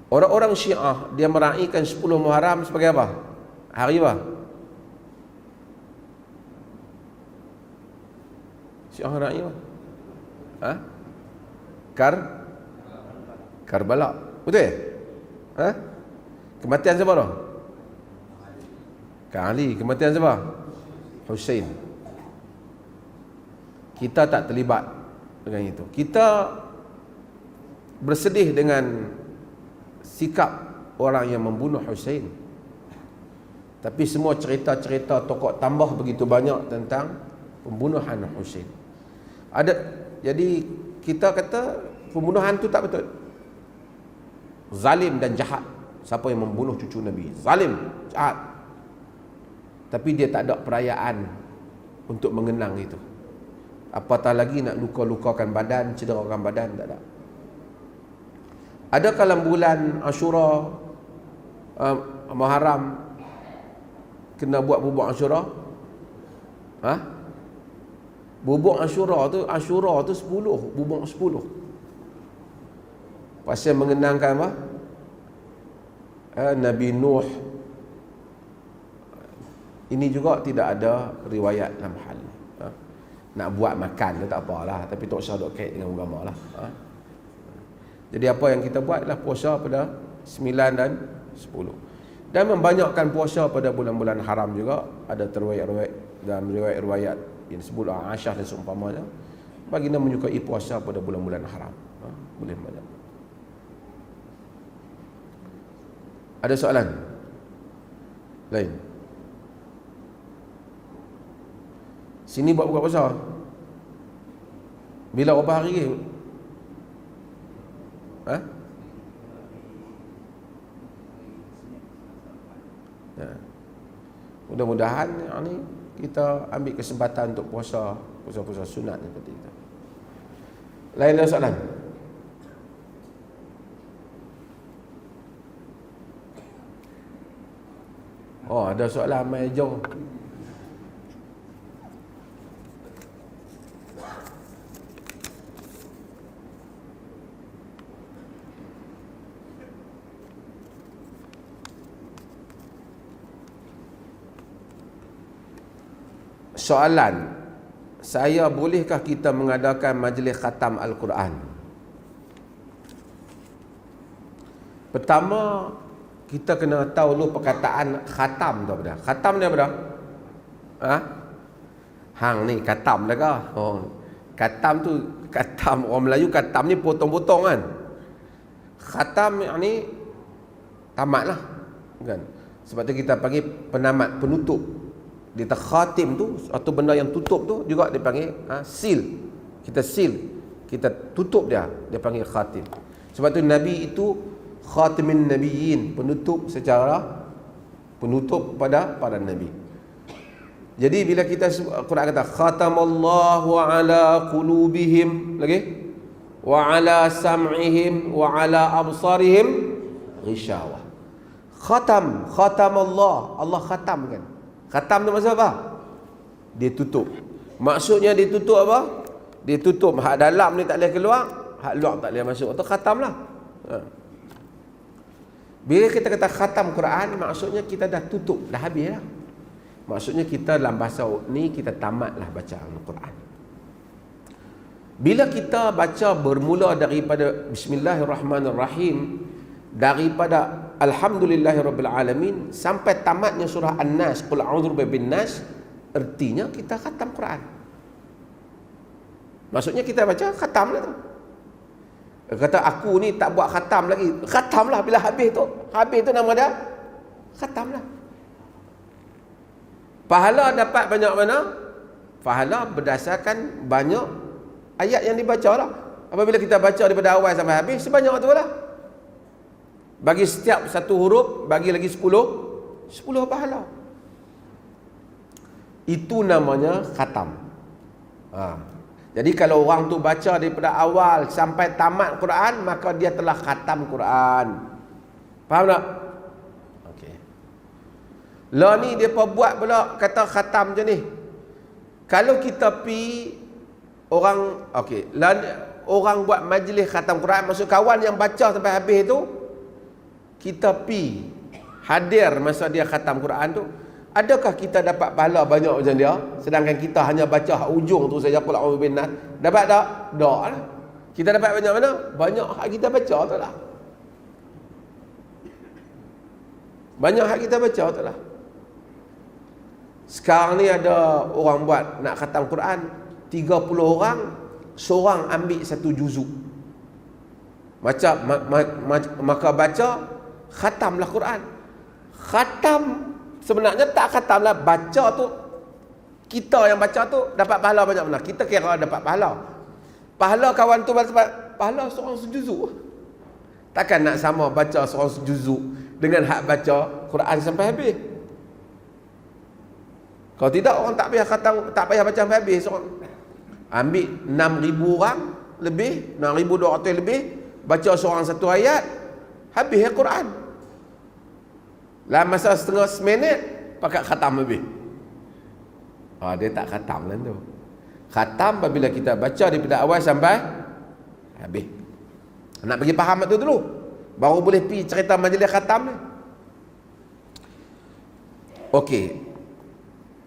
Orang-orang Syiah dia meraihkan 10 Muharram sebagai apa? Hari apa? Syiah meraih apa? Ha? Karbala. Betul ya? Ha? Kematian siapa tu? Ali. Kematian siapa? Hussein. Kita tak terlibat dengan itu. Kita bersedih dengan sikap orang yang membunuh Hussein. Tapi semua cerita-cerita tokoh tambah begitu banyak tentang pembunuhan Hussein. Jadi kita kata pembunuhan tu tak betul. Zalim dan jahat. Siapa yang membunuh cucu Nabi? Zalim, jahat. Tapi dia tak ada perayaan untuk mengenang itu. Apatah lagi nak luka-lukakan badan, cederakan badan, tak ada. Ada dalam bulan Ashura, Muharram kena buat bubuk Ashura? Ha? Bubuk Ashura tu 10, bubuk 10. Pasal mengenangkan apa? Nabi Nuh. Ini juga tidak ada riwayat dalam hal ni. Nak buat makan tu tak apalah, tapi tak usah duk kait dengan agama lah. Jadi apa yang kita buat adalah puasa pada 9 dan 10. Dan membanyakkan puasa pada bulan-bulan haram juga. Ada riwayat-riwayat dalam riwayat-riwayat yang disebut Aisyah dan seumpamanya, baginda menyukai puasa pada bulan-bulan haram. Boleh banyak. Ada soalan lain? Sini buat buka puasa. Bila berapa hari? Ha? Ya. Mudah-mudahan ni kita ambil kesempatan untuk puasa sunat seperti itu. Lain ada soalan? Oh, ada soalan mai jom. Soalan, saya bolehkah kita mengadakan majlis khatam Al-Quran? Pertama, kita kena tahu dulu perkataan khatam tu apa dah. Khatam ni apa dah? Ha? Hang ni khatam dah kah? Oh. Khatam tu, khatam orang Melayu, khatam ni potong-potong kan. Khatam ni tamat lah kan. Sebab tu kita panggil penamat, penutup. Dia khatim tu, atau benda yang tutup tu juga dipanggil seal. Kita seal, kita tutup dia panggil khatim. Sebab tu Nabi itu khatimin nabiyyin, penutup pada Nabi. Jadi bila kita Quran kata khatamallahu ala qulubihim, lagi wa ala sam'ihim wa ala absarihim ghishawah. Khatamallah, Allah khatam kan. Khatam tu maksud apa? Dia tutup. Maksudnya dia tutup apa? Dia tutup hak dalam ni tak boleh keluar, hak luar tak boleh masuk. Itu khatam lah. Bila kita kata khatam Quran, maksudnya kita dah tutup, dah habis lah. Maksudnya kita dalam bahasa ni kita tamatlah baca Al-Quran. Bila kita baca bermula daripada Bismillahirrahmanirrahim, daripada Alhamdulillahirabbil alamin sampai tamatnya surah An-Nas, Qul a'udzu birabbin nas, artinya kita khatam Quran. Maksudnya kita baca khatamlah tu. Kata aku ni tak buat khatam lagi. Khatamlah bila habis tu. Habis tu nama dia khatamlah. Pahala dapat banyak mana? Pahala berdasarkan banyak ayat yang dibaca lah. Apabila kita baca daripada awal sampai habis, sebanyak tu lah. Bagi setiap satu huruf, bagi lagi 10 pahala. Itu namanya khatam. Jadi kalau orang tu baca daripada awal sampai tamat Quran, maka dia telah khatam Quran. Faham tak? Okey. Lah ni dia buat pula kata khatam je ni. Kalau kita pi orang, okey, lah orang buat majlis khatam Quran, maksud kawan yang baca sampai habis tu, kita pi hadir masa dia khatam Quran tu, adakah kita dapat pahala banyak macam dia, sedangkan kita hanya baca ujung tu saja, Qul a'udzu birabbin nas? Dapat tak? Tak lah. Kita dapat banyak mana? Banyak hak kita baca tu lah. Banyak hak kita baca tu lah. Sekarang ni ada orang buat nak khatam Quran, 30 orang, seorang ambil satu juzuk. Maka baca, khatamlah Quran. Khatam sebenarnya tak khatam lah, baca tu, kita yang baca tu dapat pahala banyak mana? Kita kira dapat pahala. Pahala kawan tu dapat pahala seorang sejuzuk. Takkan nak sama baca seorang sejuzuk dengan hak baca Quran sampai habis. Kalau tidak, orang tak payah khatam, tak payah baca sampai habis. Seorang ambil 6,000 orang lebih, 6,200 lebih, baca seorang satu ayat, habis Quran. Dalam masa setengah seminit, pakat khatam habis. Dia tak khatam lah tu. Khatam apabila kita baca daripada awal sampai habis. Nak bagi faham tu dulu, baru boleh pergi cerita majlis khatam ni. Okey.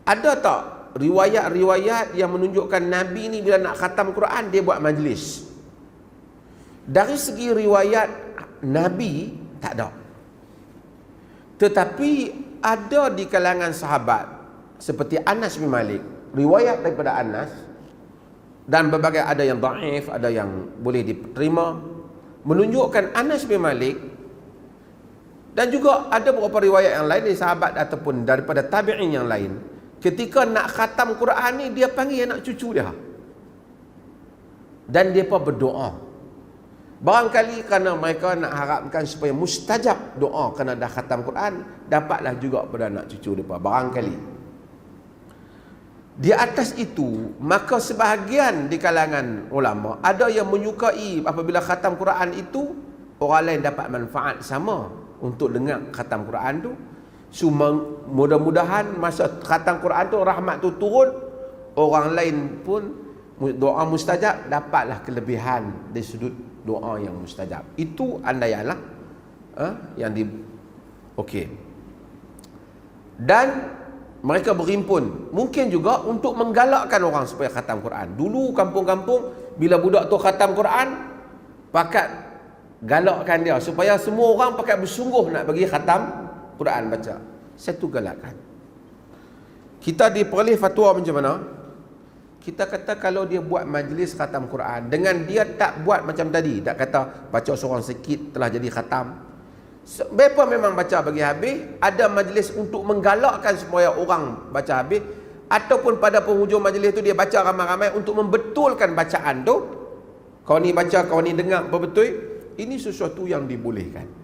Ada tak riwayat-riwayat yang menunjukkan Nabi ni bila nak khatam Quran, dia buat majlis? Dari segi riwayat Nabi, tak ada. Tetapi ada di kalangan sahabat seperti Anas bin Malik, riwayat daripada Anas, dan berbagai, ada yang dhaif, ada yang boleh diterima, menunjukkan Anas bin Malik, dan juga ada beberapa riwayat yang lain dari sahabat ataupun daripada tabi'in yang lain, ketika nak khatam Quran ni, dia panggil anak cucu dia dan dia pun berdoa. Barangkali kerana mereka nak harapkan supaya mustajab doa kerana dah khatam Quran, dapatlah juga pada anak cucu mereka, barangkali. Di atas itu, maka sebahagian di kalangan ulama ada yang menyukai apabila khatam Quran itu orang lain dapat manfaat sama untuk dengar khatam Quran tu. Mudah-mudahan masa khatam Quran tu rahmat tu turun, orang lain pun doa mustajab dapatlah kelebihan dari sudut doa yang mustajab. Itu andaianlah yang di okey. Dan mereka berhimpun mungkin juga untuk menggalakkan orang supaya khatam Quran. Dulu kampung-kampung bila budak tu khatam Quran, pakat galakkan dia supaya semua orang pakat bersungguh nak bagi khatam Quran baca. Satu galakkan. Kita diperoleh fatwa macam mana? Kita kata kalau dia buat majlis khatam Quran, dengan dia tak buat macam tadi, tak kata baca seorang sikit telah jadi khatam. Mereka memang baca bagi habis, ada majlis untuk menggalakkan supaya orang baca habis, ataupun pada penghujung majlis tu dia baca ramai-ramai untuk membetulkan bacaan tu. Kau ni baca, kau ni dengar betul. Ini sesuatu yang dibolehkan.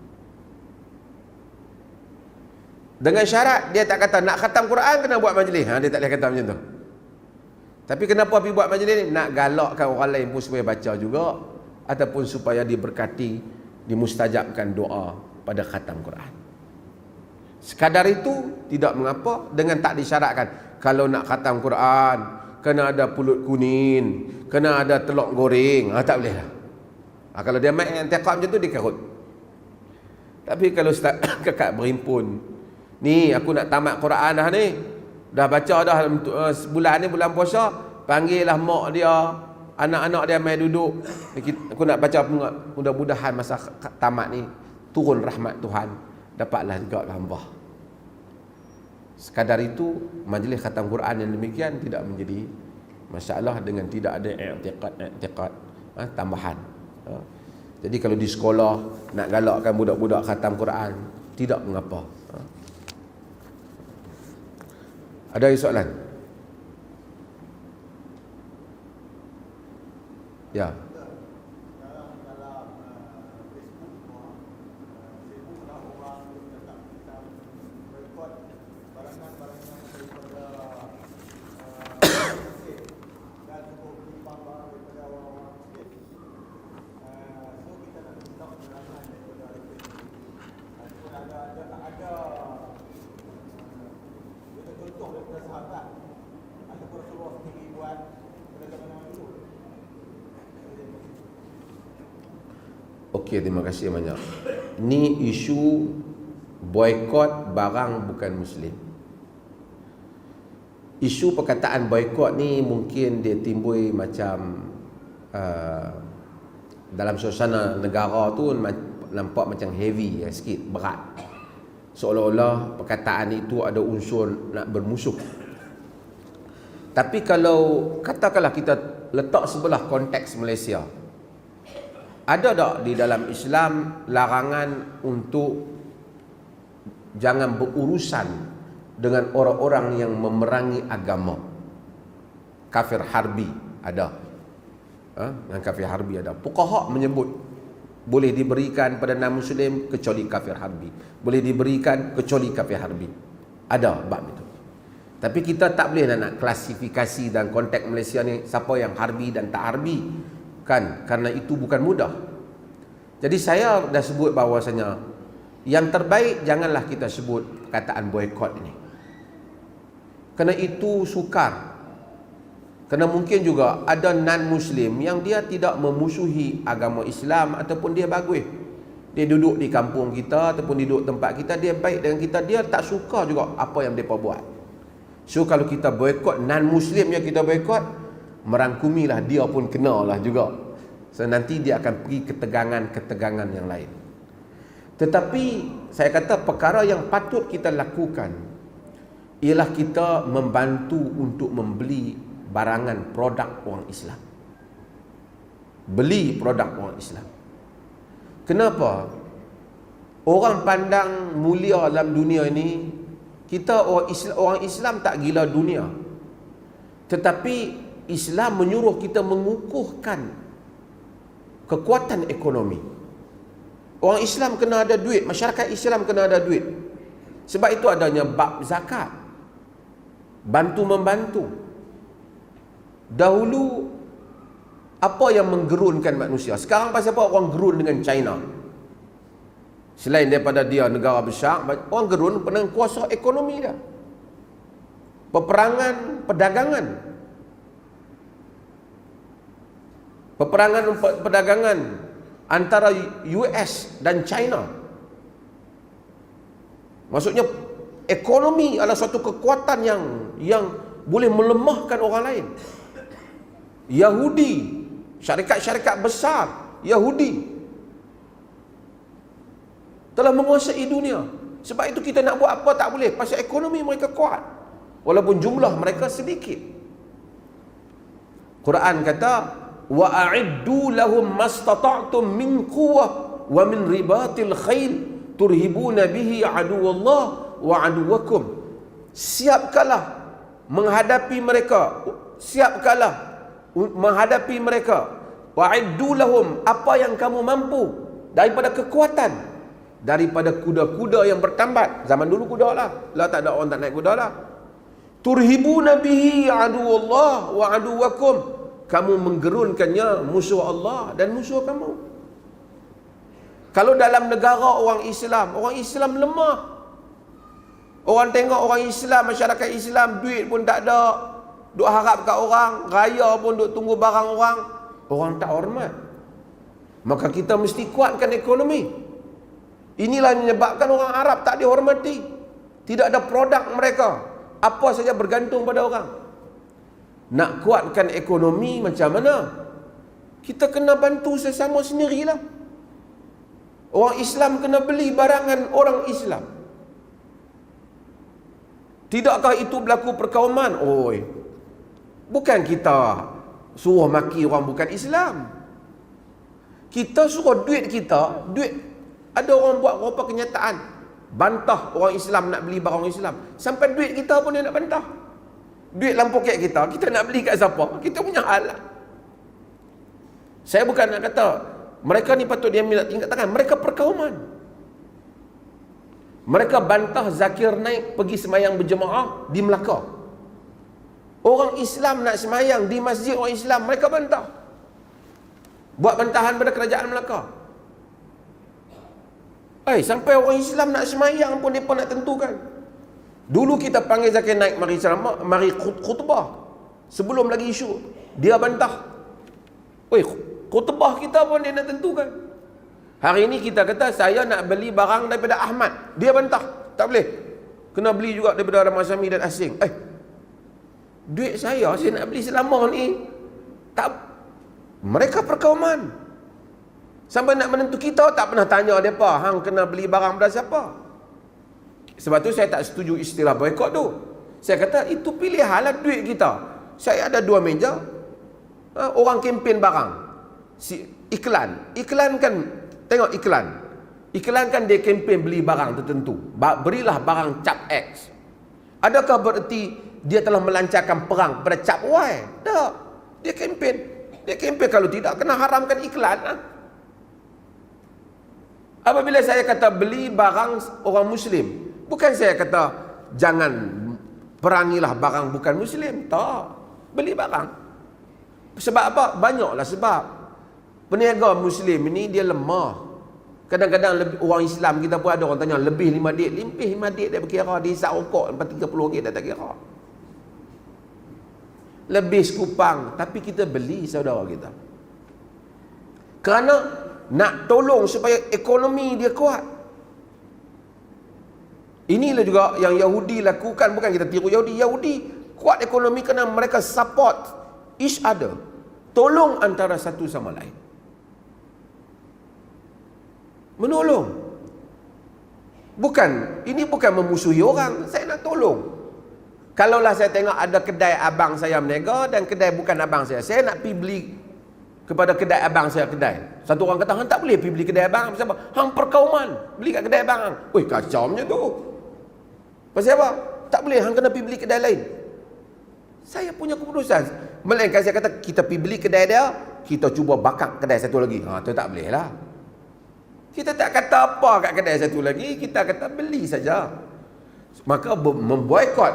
Dengan syarat dia tak kata nak khatam Quran kena buat majlis. Dia tak boleh kata macam tu. Tapi kenapa pergi buat majlis ni? Nak galakkan orang lain pun supaya baca juga, ataupun supaya diberkati, dimustajabkan doa pada khatam Quran. Sekadar itu tidak mengapa, dengan tak disyaratkan kalau nak khatam Quran kena ada pulut kuning, kena ada telur goreng. Tak boleh lah. Kalau dia main antiqam macam tu, dia karut. Tapi kalau kakak berhimpun, ni aku nak tamat Quran dah ni, Dah baca dah bulan ni bulan puasa, panggillah mak dia, anak-anak dia main duduk. Aku nak baca mudah-mudahan masa tamat ni turun rahmat Tuhan, dapatlah juga hamba. Sekadar itu majlis khatam Quran yang demikian tidak menjadi masalah dengan tidak ada i'tiqad tambahan. Jadi kalau di sekolah nak galakkan budak-budak khatam Quran, tidak mengapa. Ada soalan? Ya. Okey, terima kasih banyak. Ni isu boikot barang bukan Muslim. Isu perkataan boikot ni mungkin dia timbul macam dalam suasana negara tu nampak macam heavy sikit, berat. Seolah-olah perkataan itu ada unsur nak bermusuh. Tapi kalau katakanlah kita letak sebelah konteks Malaysia, ada tak di dalam Islam larangan untuk jangan berurusan dengan orang-orang yang memerangi agama? Kafir harbi ada. Yang kafir harbi ada. Fuqaha menyebut boleh diberikan pada non-Muslim kecuali kafir harbi. Boleh diberikan kecuali kafir harbi. Ada bab itu. Tapi kita tak boleh nak klasifikasi dalam konteks Malaysia ni siapa yang harbi dan tak harbi. Kan, karena itu bukan mudah. Jadi saya dah sebut bahawasanya yang terbaik janganlah kita sebut perkataan boikot ini. Kerana itu sukar. Kerana mungkin juga ada non-Muslim yang dia tidak memusuhi agama Islam ataupun dia bagus. Dia duduk di kampung kita ataupun duduk tempat kita, dia baik dengan kita, dia tak suka juga apa yang mereka buat. So kalau kita boikot non-Muslim yang kita boikot, merangkumilah dia pun kenalah juga. So nanti dia akan pergi ketegangan-ketegangan yang lain. Tetapi saya kata perkara yang patut kita lakukan ialah kita membantu untuk membeli barangan produk orang Islam. Beli produk orang Islam. Kenapa? Orang pandang mulia dalam dunia ini, kita orang Islam tak gila dunia. Tetapi Islam menyuruh kita mengukuhkan kekuatan ekonomi. Orang Islam kena ada duit, masyarakat Islam kena ada duit. Sebab itu adanya bab zakat, bantu-membantu. Dahulu apa yang menggerunkan manusia? Sekarang pasal apa orang gerun dengan China? Selain daripada dia negara besar, orang gerun dengan kuasa ekonomi dia. Peperangan, perdagangan. Perdagangan antara US dan China. Maksudnya ekonomi adalah suatu kekuatan yang boleh melemahkan orang lain. Yahudi, syarikat-syarikat besar Yahudi telah menguasai dunia. Sebab itu kita nak buat apa tak boleh, pasal ekonomi mereka kuat walaupun jumlah mereka sedikit. Quran kata wa a'iddu lahum mastata'tum min quwwah wa min ribatil khail turhibuna bihi aduwallah wa aduwakum. Siapkanlah menghadapi mereka, wa'iddu lahum, apa yang kamu mampu daripada kekuatan, daripada kuda-kuda yang bertambat. Zaman dulu kuda lah tak ada orang tak naik kuda lah. Turhibuna bihi aduwallah wa aduwakum, kamu menggerunkannya musuh Allah dan musuh kamu. Kalau dalam negara orang Islam lemah. Orang tengok orang Islam, masyarakat Islam, duit pun tak ada, duk harap kat orang, raya pun duk tunggu barang orang, orang tak hormat. Maka kita mesti kuatkan ekonomi. Inilah yang menyebabkan orang Arab tak dihormati. Tidak ada produk mereka. Apa saja bergantung pada orang. Nak kuatkan ekonomi macam mana? Kita kena bantu sesama sendirilah. Orang Islam kena beli barangan orang Islam. Tidakkah itu berlaku perkauman? Oi, bukan kita suruh maki orang bukan Islam. Kita suruh duit kita, duit. Ada orang buat beberapa kenyataan, bantah orang Islam nak beli barang Islam. Sampai duit kita pun dia nak bantah. Duit dalam poket kita nak beli kat siapa? Kita punya hal lah. Saya bukan nak kata mereka ni patut dia minta tingkat tangan. Mereka perkauman. Mereka bantah Zakir Naik pergi semayang berjemaah di Melaka. Orang Islam nak semayang di masjid orang Islam, mereka bantah. Buat bantahan pada kerajaan Melaka. Sampai orang Islam nak semayang pun mereka nak tentukan. Dulu kita panggil Zakir Naik mari ceramah, mari khutbah. Sebelum lagi isu, dia bantah. Khutbah kita pun dia nak tentukan. Hari ini kita kata saya nak beli barang daripada Ahmad, dia bantah, tak boleh. Kena beli juga daripada orang Masyami dan asing. Duit saya nak beli selama ni. Tak. Mereka perkauman. Sampai nak menentu kita tak pernah tanya mereka, hang kena beli barang pada siapa. Sebab tu saya tak setuju istilah boykot tu. Saya kata itu pilihan lah duit kita. Saya ada 2 meja. Orang kempen barang. Iklan kan, tengok iklan. Iklan kan dia kempen beli barang tertentu. Berilah barang cap X. Adakah bererti dia telah melancarkan perang pada cap Y? Tak. Dia kempen. Kalau tidak, kena haramkan iklan. Apabila saya kata beli barang orang Muslim, bukan saya kata jangan perangilah barang bukan Muslim. Tak. Beli barang. Sebab apa? Banyaklah sebab. Peniaga Muslim ini dia lemah. Kadang-kadang orang Islam kita pun ada orang tanya lebih 5 dik. Lebih 5 dik dia berkira. Dia hisap rokok sampai 30 ringgit dia tak kira. Lebih sekupang. Tapi kita beli saudara kita. Kerana nak tolong supaya ekonomi dia kuat. Inilah juga yang Yahudi lakukan. Bukan kita tiru Yahudi. Yahudi kuat ekonomi kerana mereka support each other. Tolong antara satu sama lain. Menolong. Ini bukan memusuhi orang. Saya nak tolong. Kalaulah saya tengok ada kedai abang saya berniaga dan kedai bukan abang saya nak pergi beli kepada kedai abang saya kedai. Satu orang kata, hang tak boleh pergi beli kedai abang. Pasal apa? Hang perkauman. Beli kat kedai abang hang. Kacau macam tu. Pasal apa? Tak boleh, hang kena pergi beli kedai lain. Saya punya keputusan. Melainkan saya kata, kita pergi beli kedai dia, kita cuba bakar kedai satu lagi. Tu tak boleh lah. Kita tak kata apa kat kedai satu lagi, kita kata beli saja. Maka memboikot,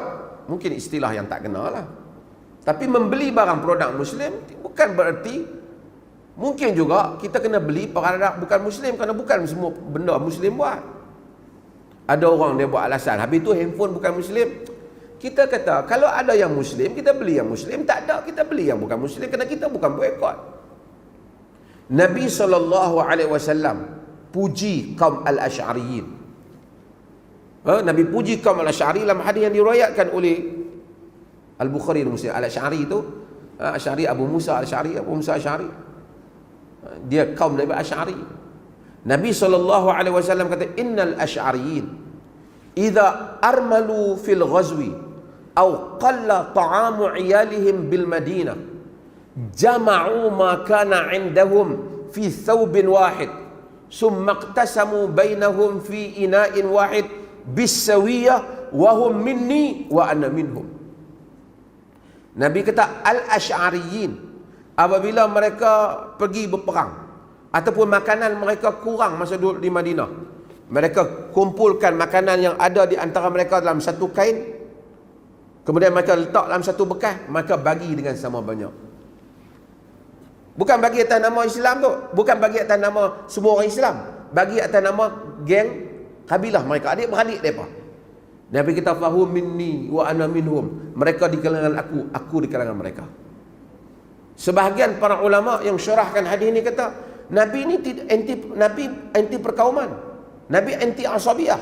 mungkin istilah yang tak kena lah. Tapi membeli barang produk Muslim, bukan bererti, mungkin juga kita kena beli produk bukan Muslim, kerana bukan semua benda Muslim buat. Ada orang dia buat alasan, habis tu handphone bukan Muslim. Kita kata, kalau ada yang Muslim, kita beli yang Muslim. Tak ada, kita beli yang bukan Muslim, kerana kita bukan boikot. Nabi SAW puji kaum Al-Asy'ariyin. Nabi puji kaum Al-Asy'ari dalam hadis yang diriwayatkan oleh Al-Bukhari dan Muslim. Al-Asy'ari itu Asy'ari Abu Musa Al-Asy'ari, dia kaum dari Asy'ari. Nabi SAW kata, innal Asy'ariyin idza armalu fil ghazwi aw qalla ta'amu iyalihim bil Madinah jama'u ma kana 'indahum fi thawbin wahid summa iqtasamu bainahum fi ina'in wahid bisawiyah wa hum minni wa ana minhum. Nabi kata Al-Asy'ariyin apabila mereka pergi berperang ataupun makanan mereka kurang masa duduk di Madinah, mereka kumpulkan makanan yang ada di antara mereka dalam satu kain, kemudian mereka letak dalam satu bekas, mereka bagi dengan sama banyak. Bukan bagi atas nama Islam tu, bukan bagi atas nama semua orang Islam, bagi atas nama geng kabilah mereka, adik-beradik mereka. Nabi kita fahum minni wa ana minhum, mereka di kalangan aku di kalangan mereka. Sebahagian para ulama yang syarahkan hadis ini kata, Nabi ini anti perkauman, Nabi anti asabiyah.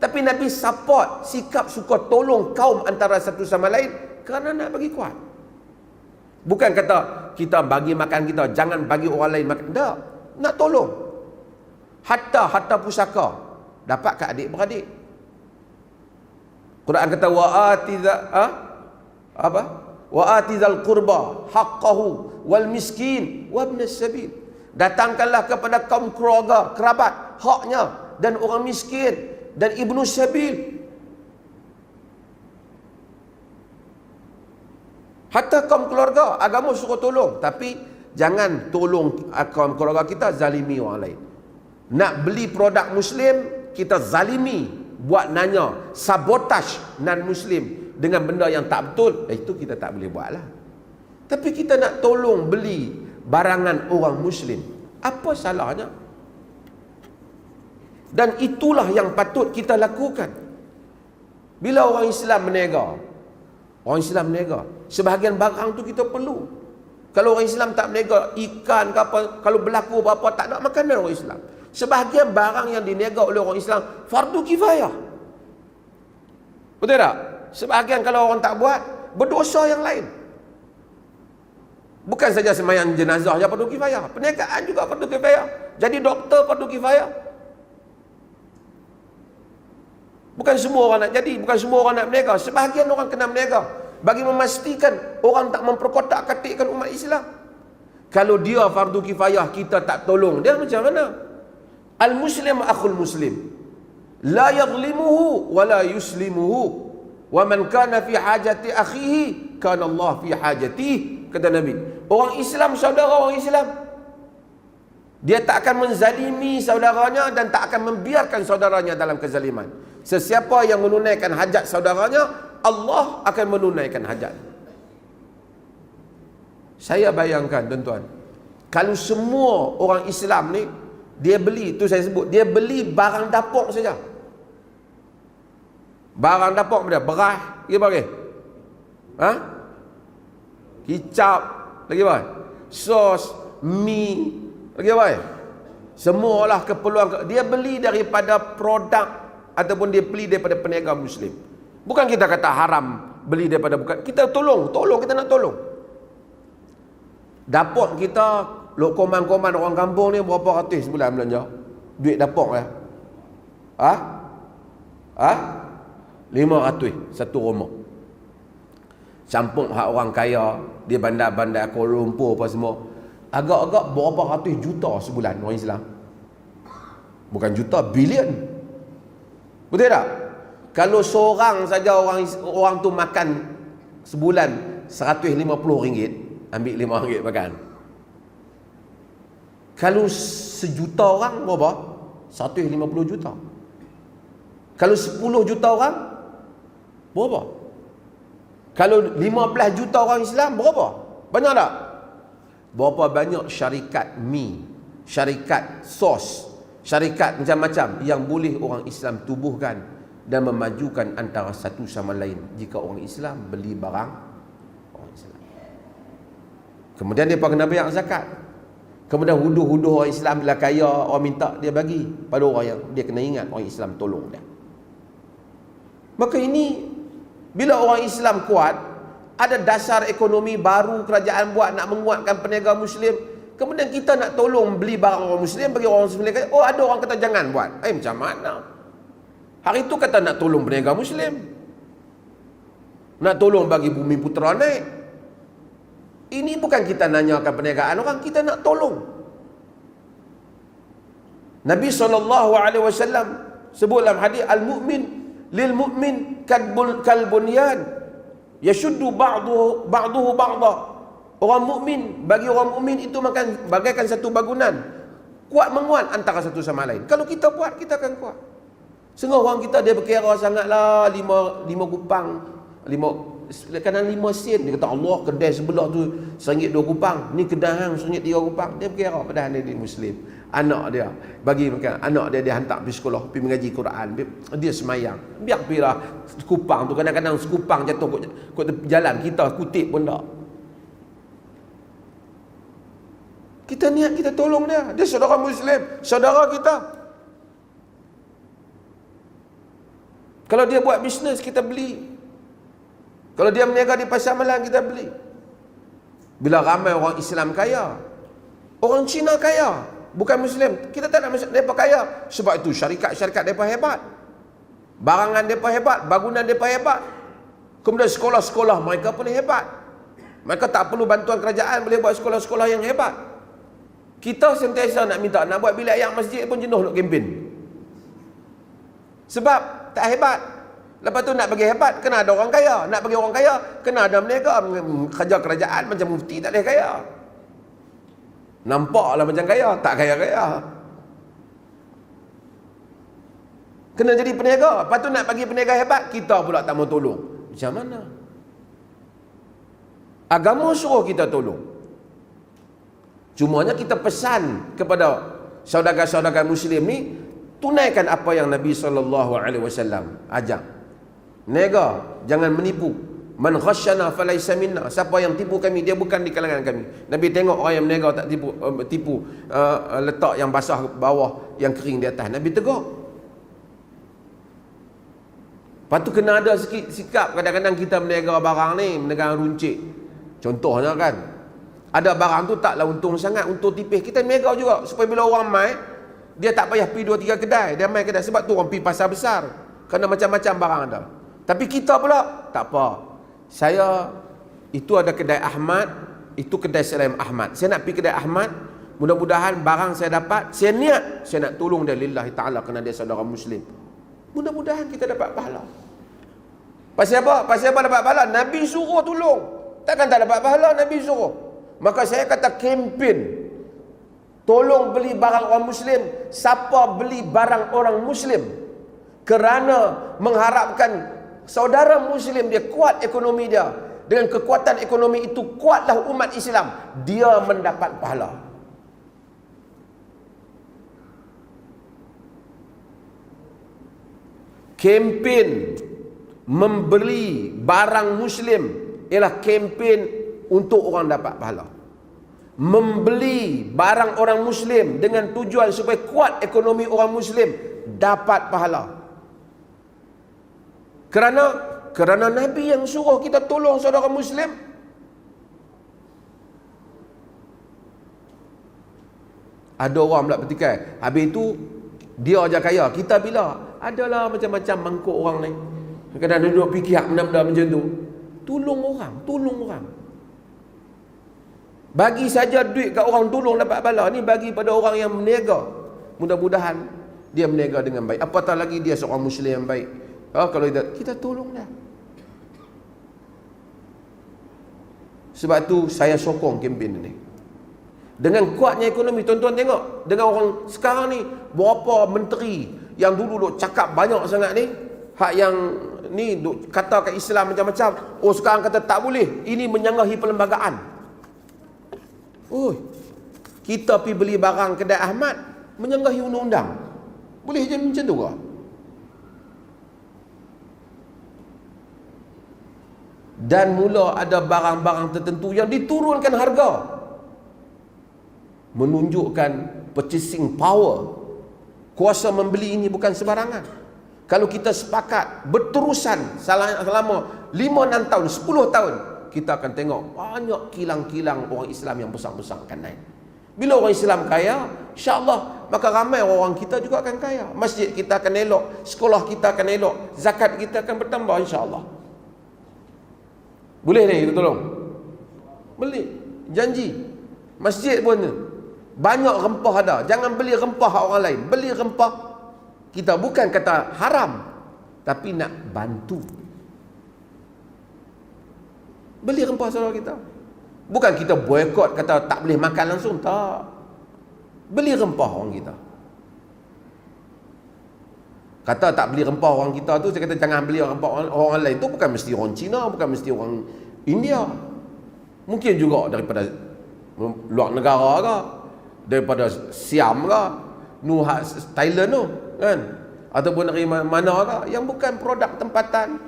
Tapi Nabi support sikap suka tolong kaum antara satu sama lain kerana nak bagi kuat. Bukan kata kita bagi makan kita, jangan bagi orang lain makan. Tak, nak tolong. Harta pusaka dapat ke adik-beradik. Quran kata wa atizal qurba haqqahu wal miskin wa ibnas sabil. Datangkanlah kepada kaum keluarga, kerabat haknya, dan orang miskin dan ibnu sabil. Hatta kaum keluarga, agama suruh tolong, tapi jangan tolong kaum keluarga kita zalimi orang lain. Nak beli produk Muslim, kita zalimi, buat nanya, sabotaj non-Muslim dengan benda yang tak betul, itu kita tak boleh buat lah. Tapi kita nak tolong beli barangan orang Muslim, apa salahnya? Dan itulah yang patut kita lakukan. Bila orang Islam menega, sebahagian barang tu kita perlu. Kalau orang Islam tak menega ikan ke apa, kalau berlaku apa tak nak makanan orang Islam. Sebahagian barang yang dinega oleh orang Islam fardu kifayah. Betul tak? Sebahagian kalau orang tak buat, berdosa yang lain. Bukan saja sembahyang jenazah je fardu kifayah, perniagaan juga fardu kifayah. Jadi doktor fardu kifayah. Bukan semua orang nak jadi, bukan semua orang nak berniaga. Sebahagian orang kena berniaga bagi memastikan orang tak memperkotak-katikkan umat Islam. Kalau dia fardu kifayah, kita tak tolong dia, macam mana? Al-muslim akhul muslim, la yaghlimuhu wa la yuslimuhu, wa man kana fi hajati akhihi kana Allah fi hajatihi, kata Nabi. Orang Islam saudara orang Islam, dia tak akan menzalimi saudaranya dan tak akan membiarkan saudaranya dalam kezaliman. Sesiapa yang menunaikan hajat saudaranya, Allah akan menunaikan hajat. Saya bayangkan tuan-tuan, kalau semua orang Islam ni, dia beli, tu saya sebut, dia beli barang dapur saja. Barang dapur dia, beras, lagi apa lagi? Kicap, lagi apa? Sos, mi, lagi apa? Semualah keperluan. Dia beli daripada produk ataupun dia beli daripada peniaga Muslim. Bukan kita kata haram beli daripada, bukan. Kita tolong, kita nak tolong. Dapur kita, koman-koman orang kampung ni berapa ratus sebulan belanja? Duit dapur ya? 500 satu rumah. Campur hak orang kaya, dia bandar-bandar Kuala Lumpur apa semua, agak-agak berapa ratus juta sebulan orang Islam. Bukan juta, bilion. Betul tak? Kalau seorang saja orang tu makan sebulan RM150, ambil RM5 makan. Kalau sejuta orang berapa? 150 juta. Kalau 10 juta orang berapa? Kalau 15 juta orang Islam berapa? Banyak tak? Berapa banyak syarikat mi, syarikat sos, syarikat macam-macam yang boleh orang Islam tubuhkan dan memajukan antara satu sama lain jika orang Islam beli barang orang Islam. Kemudian dia kena bayar zakat. Kemudian huduh-huduh orang Islam bila kaya, orang minta dia bagi pada orang yang dia kena ingat orang Islam tolong dia. Maka ini, bila orang Islam kuat, ada dasar ekonomi baru kerajaan buat nak menguatkan peniaga Muslim. Kemudian kita nak tolong beli barang orang Muslim bagi orang Muslim kata, oh ada orang kata jangan buat. Macam mana? Hari itu kata nak tolong peniaga Muslim, nak tolong bagi Bumi Putera naik. Ini bukan kita nanyakan perniagaan orang, kita nak tolong. Nabi SAW sebut dalam hadis, al-mu'min lil mu'min kal bunyan yashuddu ba'duhu ba'da. Orang mukmin bagi orang mukmin itu makan bagaikan satu bangunan, kuat menguat antara satu sama lain. Kalau kita buat, kita akan kuat. Setengah orang kita dia berkira sangatlah, lima kupang, kadang 5 sen. Dia kata Allah, kedai sebelah tu RM1 2 kupang, ni kedai hang RM1 3 kupang. Dia berkira padahal dia Muslim. Anak dia bagi makan, anak dia hantar pergi sekolah, pergi mengaji Quran, dia semayang. Biar pergilah sekupang tu, kadang-kadang sekupang jatuh kot jalan, kita kutip pun tak. Kita niat kita tolong dia. Dia saudara Muslim, saudara kita. Kalau dia buat bisnes, kita beli. Kalau dia berniaga di pasar malam, kita beli. Bila ramai orang Islam kaya, orang Cina kaya, bukan Muslim, kita tak nak masuk mereka kaya. Sebab itu syarikat-syarikat mereka hebat, barangan mereka hebat, bangunan mereka hebat. Kemudian sekolah-sekolah mereka pun hebat. Mereka tak perlu bantuan kerajaan, boleh buat sekolah-sekolah yang hebat. Kita sentiasa nak minta, nak buat bilik yang masjid pun jenuh nak kempen. Sebab tak hebat. Lepas tu nak bagi hebat, kena ada orang kaya. Nak bagi orang kaya, kena ada mereka. Kerja kerajaan macam mufti tak boleh kaya. Nampaklah macam kaya, tak kaya-kaya. Kena jadi peniaga. Lepas tu nak bagi peniaga hebat, kita pula tak mau tolong. Macam mana? Agama suruh kita tolong. Cumanya kita pesan kepada saudara-saudara Muslim ni, tunaikan apa yang Nabi SAW ajak. Nega, jangan menipu. Man ghasyana falaysa minna. Siapa yang tipu kami, dia bukan di kalangan kami. Nabi tengok orang yang menega tak tipu, letak yang basah bawah, yang kering di atas. Nabi tegur. Lepas tu kena ada sikap. Kadang-kadang kita menega barang ni, menega runcit. Contohnya kan, ada barang tu taklah untung sangat, untung tipis, kita menega juga. Supaya bila orang mai, dia tak payah pergi 2-3 kedai, dia mai kedai. Sebab tu orang pergi pasar besar, kerana macam-macam barang ada. Tapi kita pula tak apa. Saya itu ada kedai Ahmad, itu kedai Salam Ahmad. Saya nak pergi kedai Ahmad, mudah-mudahan barang saya dapat, saya niat saya nak tolong dia lillahi ta'ala kerana dia saudara Muslim. Mudah-mudahan kita dapat pahala. Pasal apa? Pasal apa dapat pahala? Nabi suruh tolong. Takkan tak dapat pahala, Nabi suruh. Maka saya kata kempen, tolong beli barang orang Muslim. Siapa beli barang orang Muslim kerana mengharapkan saudara Muslim dia kuat ekonomi dia, dengan kekuatan ekonomi itu kuatlah umat Islam, dia mendapat pahala. Kempen membeli barang Muslim ialah kempen untuk orang dapat pahala. Membeli barang orang Muslim dengan tujuan supaya kuat ekonomi orang Muslim, dapat pahala. Kerana Nabi yang suruh kita tolong saudara Muslim. Ada orang pula petikai, habis itu dia aja kaya, kita bila adalah macam-macam mangkuk orang ni. Kadang-kadang duduk fikir benda-benda macam tu. Tolong orang. Bagi saja duit kat orang, tolong dapat pahala. Ni bagi pada orang yang berniaga. Mudah-mudahan dia berniaga dengan baik. Apatah lagi dia seorang Muslim yang baik. Kalau kita tolong dah. Sebab tu saya sokong kempen ini. Dengan kuatnya ekonomi, tuan-tuan tengok, dengan orang sekarang ni, berapa menteri yang dulu duk cakap banyak sangat ni, hak yang ni duk kata kat Islam macam-macam, oh sekarang kata tak boleh, ini menyanggahi perlembagaan. Oh, kita pergi beli barang kedai Ahmad, menyanggahi undang-undang. Boleh je macam tu ke? Dan mula ada barang-barang tertentu yang diturunkan harga, menunjukkan purchasing power. Kuasa membeli ini bukan sembarangan. Kalau kita sepakat berterusan selama 5-6 tahun, 10 tahun, kita akan tengok banyak kilang-kilang orang Islam yang besar-besar akan naik. Bila orang Islam kaya, insya-Allah, maka ramai orang kita juga akan kaya. Masjid kita akan elok, sekolah kita akan elok, zakat kita akan bertambah insya-Allah. Boleh ni kita tolong? Beli, janji. Masjid pun banyak rempah ada. Jangan beli rempah orang lain. Beli rempah kita, bukan kata haram, tapi nak bantu. Beli rempah saudara kita. Bukan kita boykot, kata tak boleh makan langsung. Tak. Beli rempah orang kita. Kata tak beli rempah orang kita tu, saya kata jangan beli rempah orang lain tu, bukan mesti orang Cina, bukan mesti orang India. Mungkin juga daripada luar negara ke, daripada Siam ke, Thailand tu kan, ataupun dari mana ke, yang bukan produk tempatan.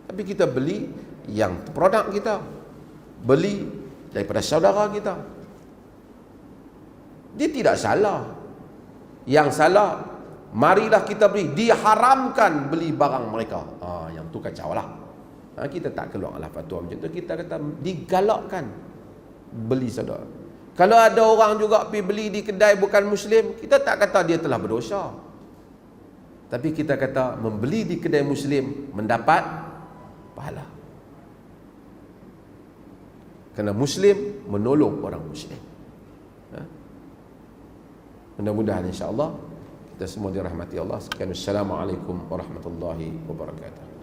Tapi kita beli yang produk kita, beli daripada saudara kita. Dia tidak salah. Yang salah marilah kita beli, diharamkan beli barang mereka. Yang tu kacau lah. Kita tak keluar lah fatwa macam tu. Kita kata digalakkan beli saudara. Kalau ada orang juga pergi beli di kedai bukan Muslim, kita tak kata dia telah berdosa. Tapi kita kata membeli di kedai Muslim mendapat pahala. Kerana Muslim menolong orang Muslim. Mudah-mudahan insya-Allah kita semua dirahmati Allah. Sekian, assalamualaikum warahmatullahi wabarakatuh.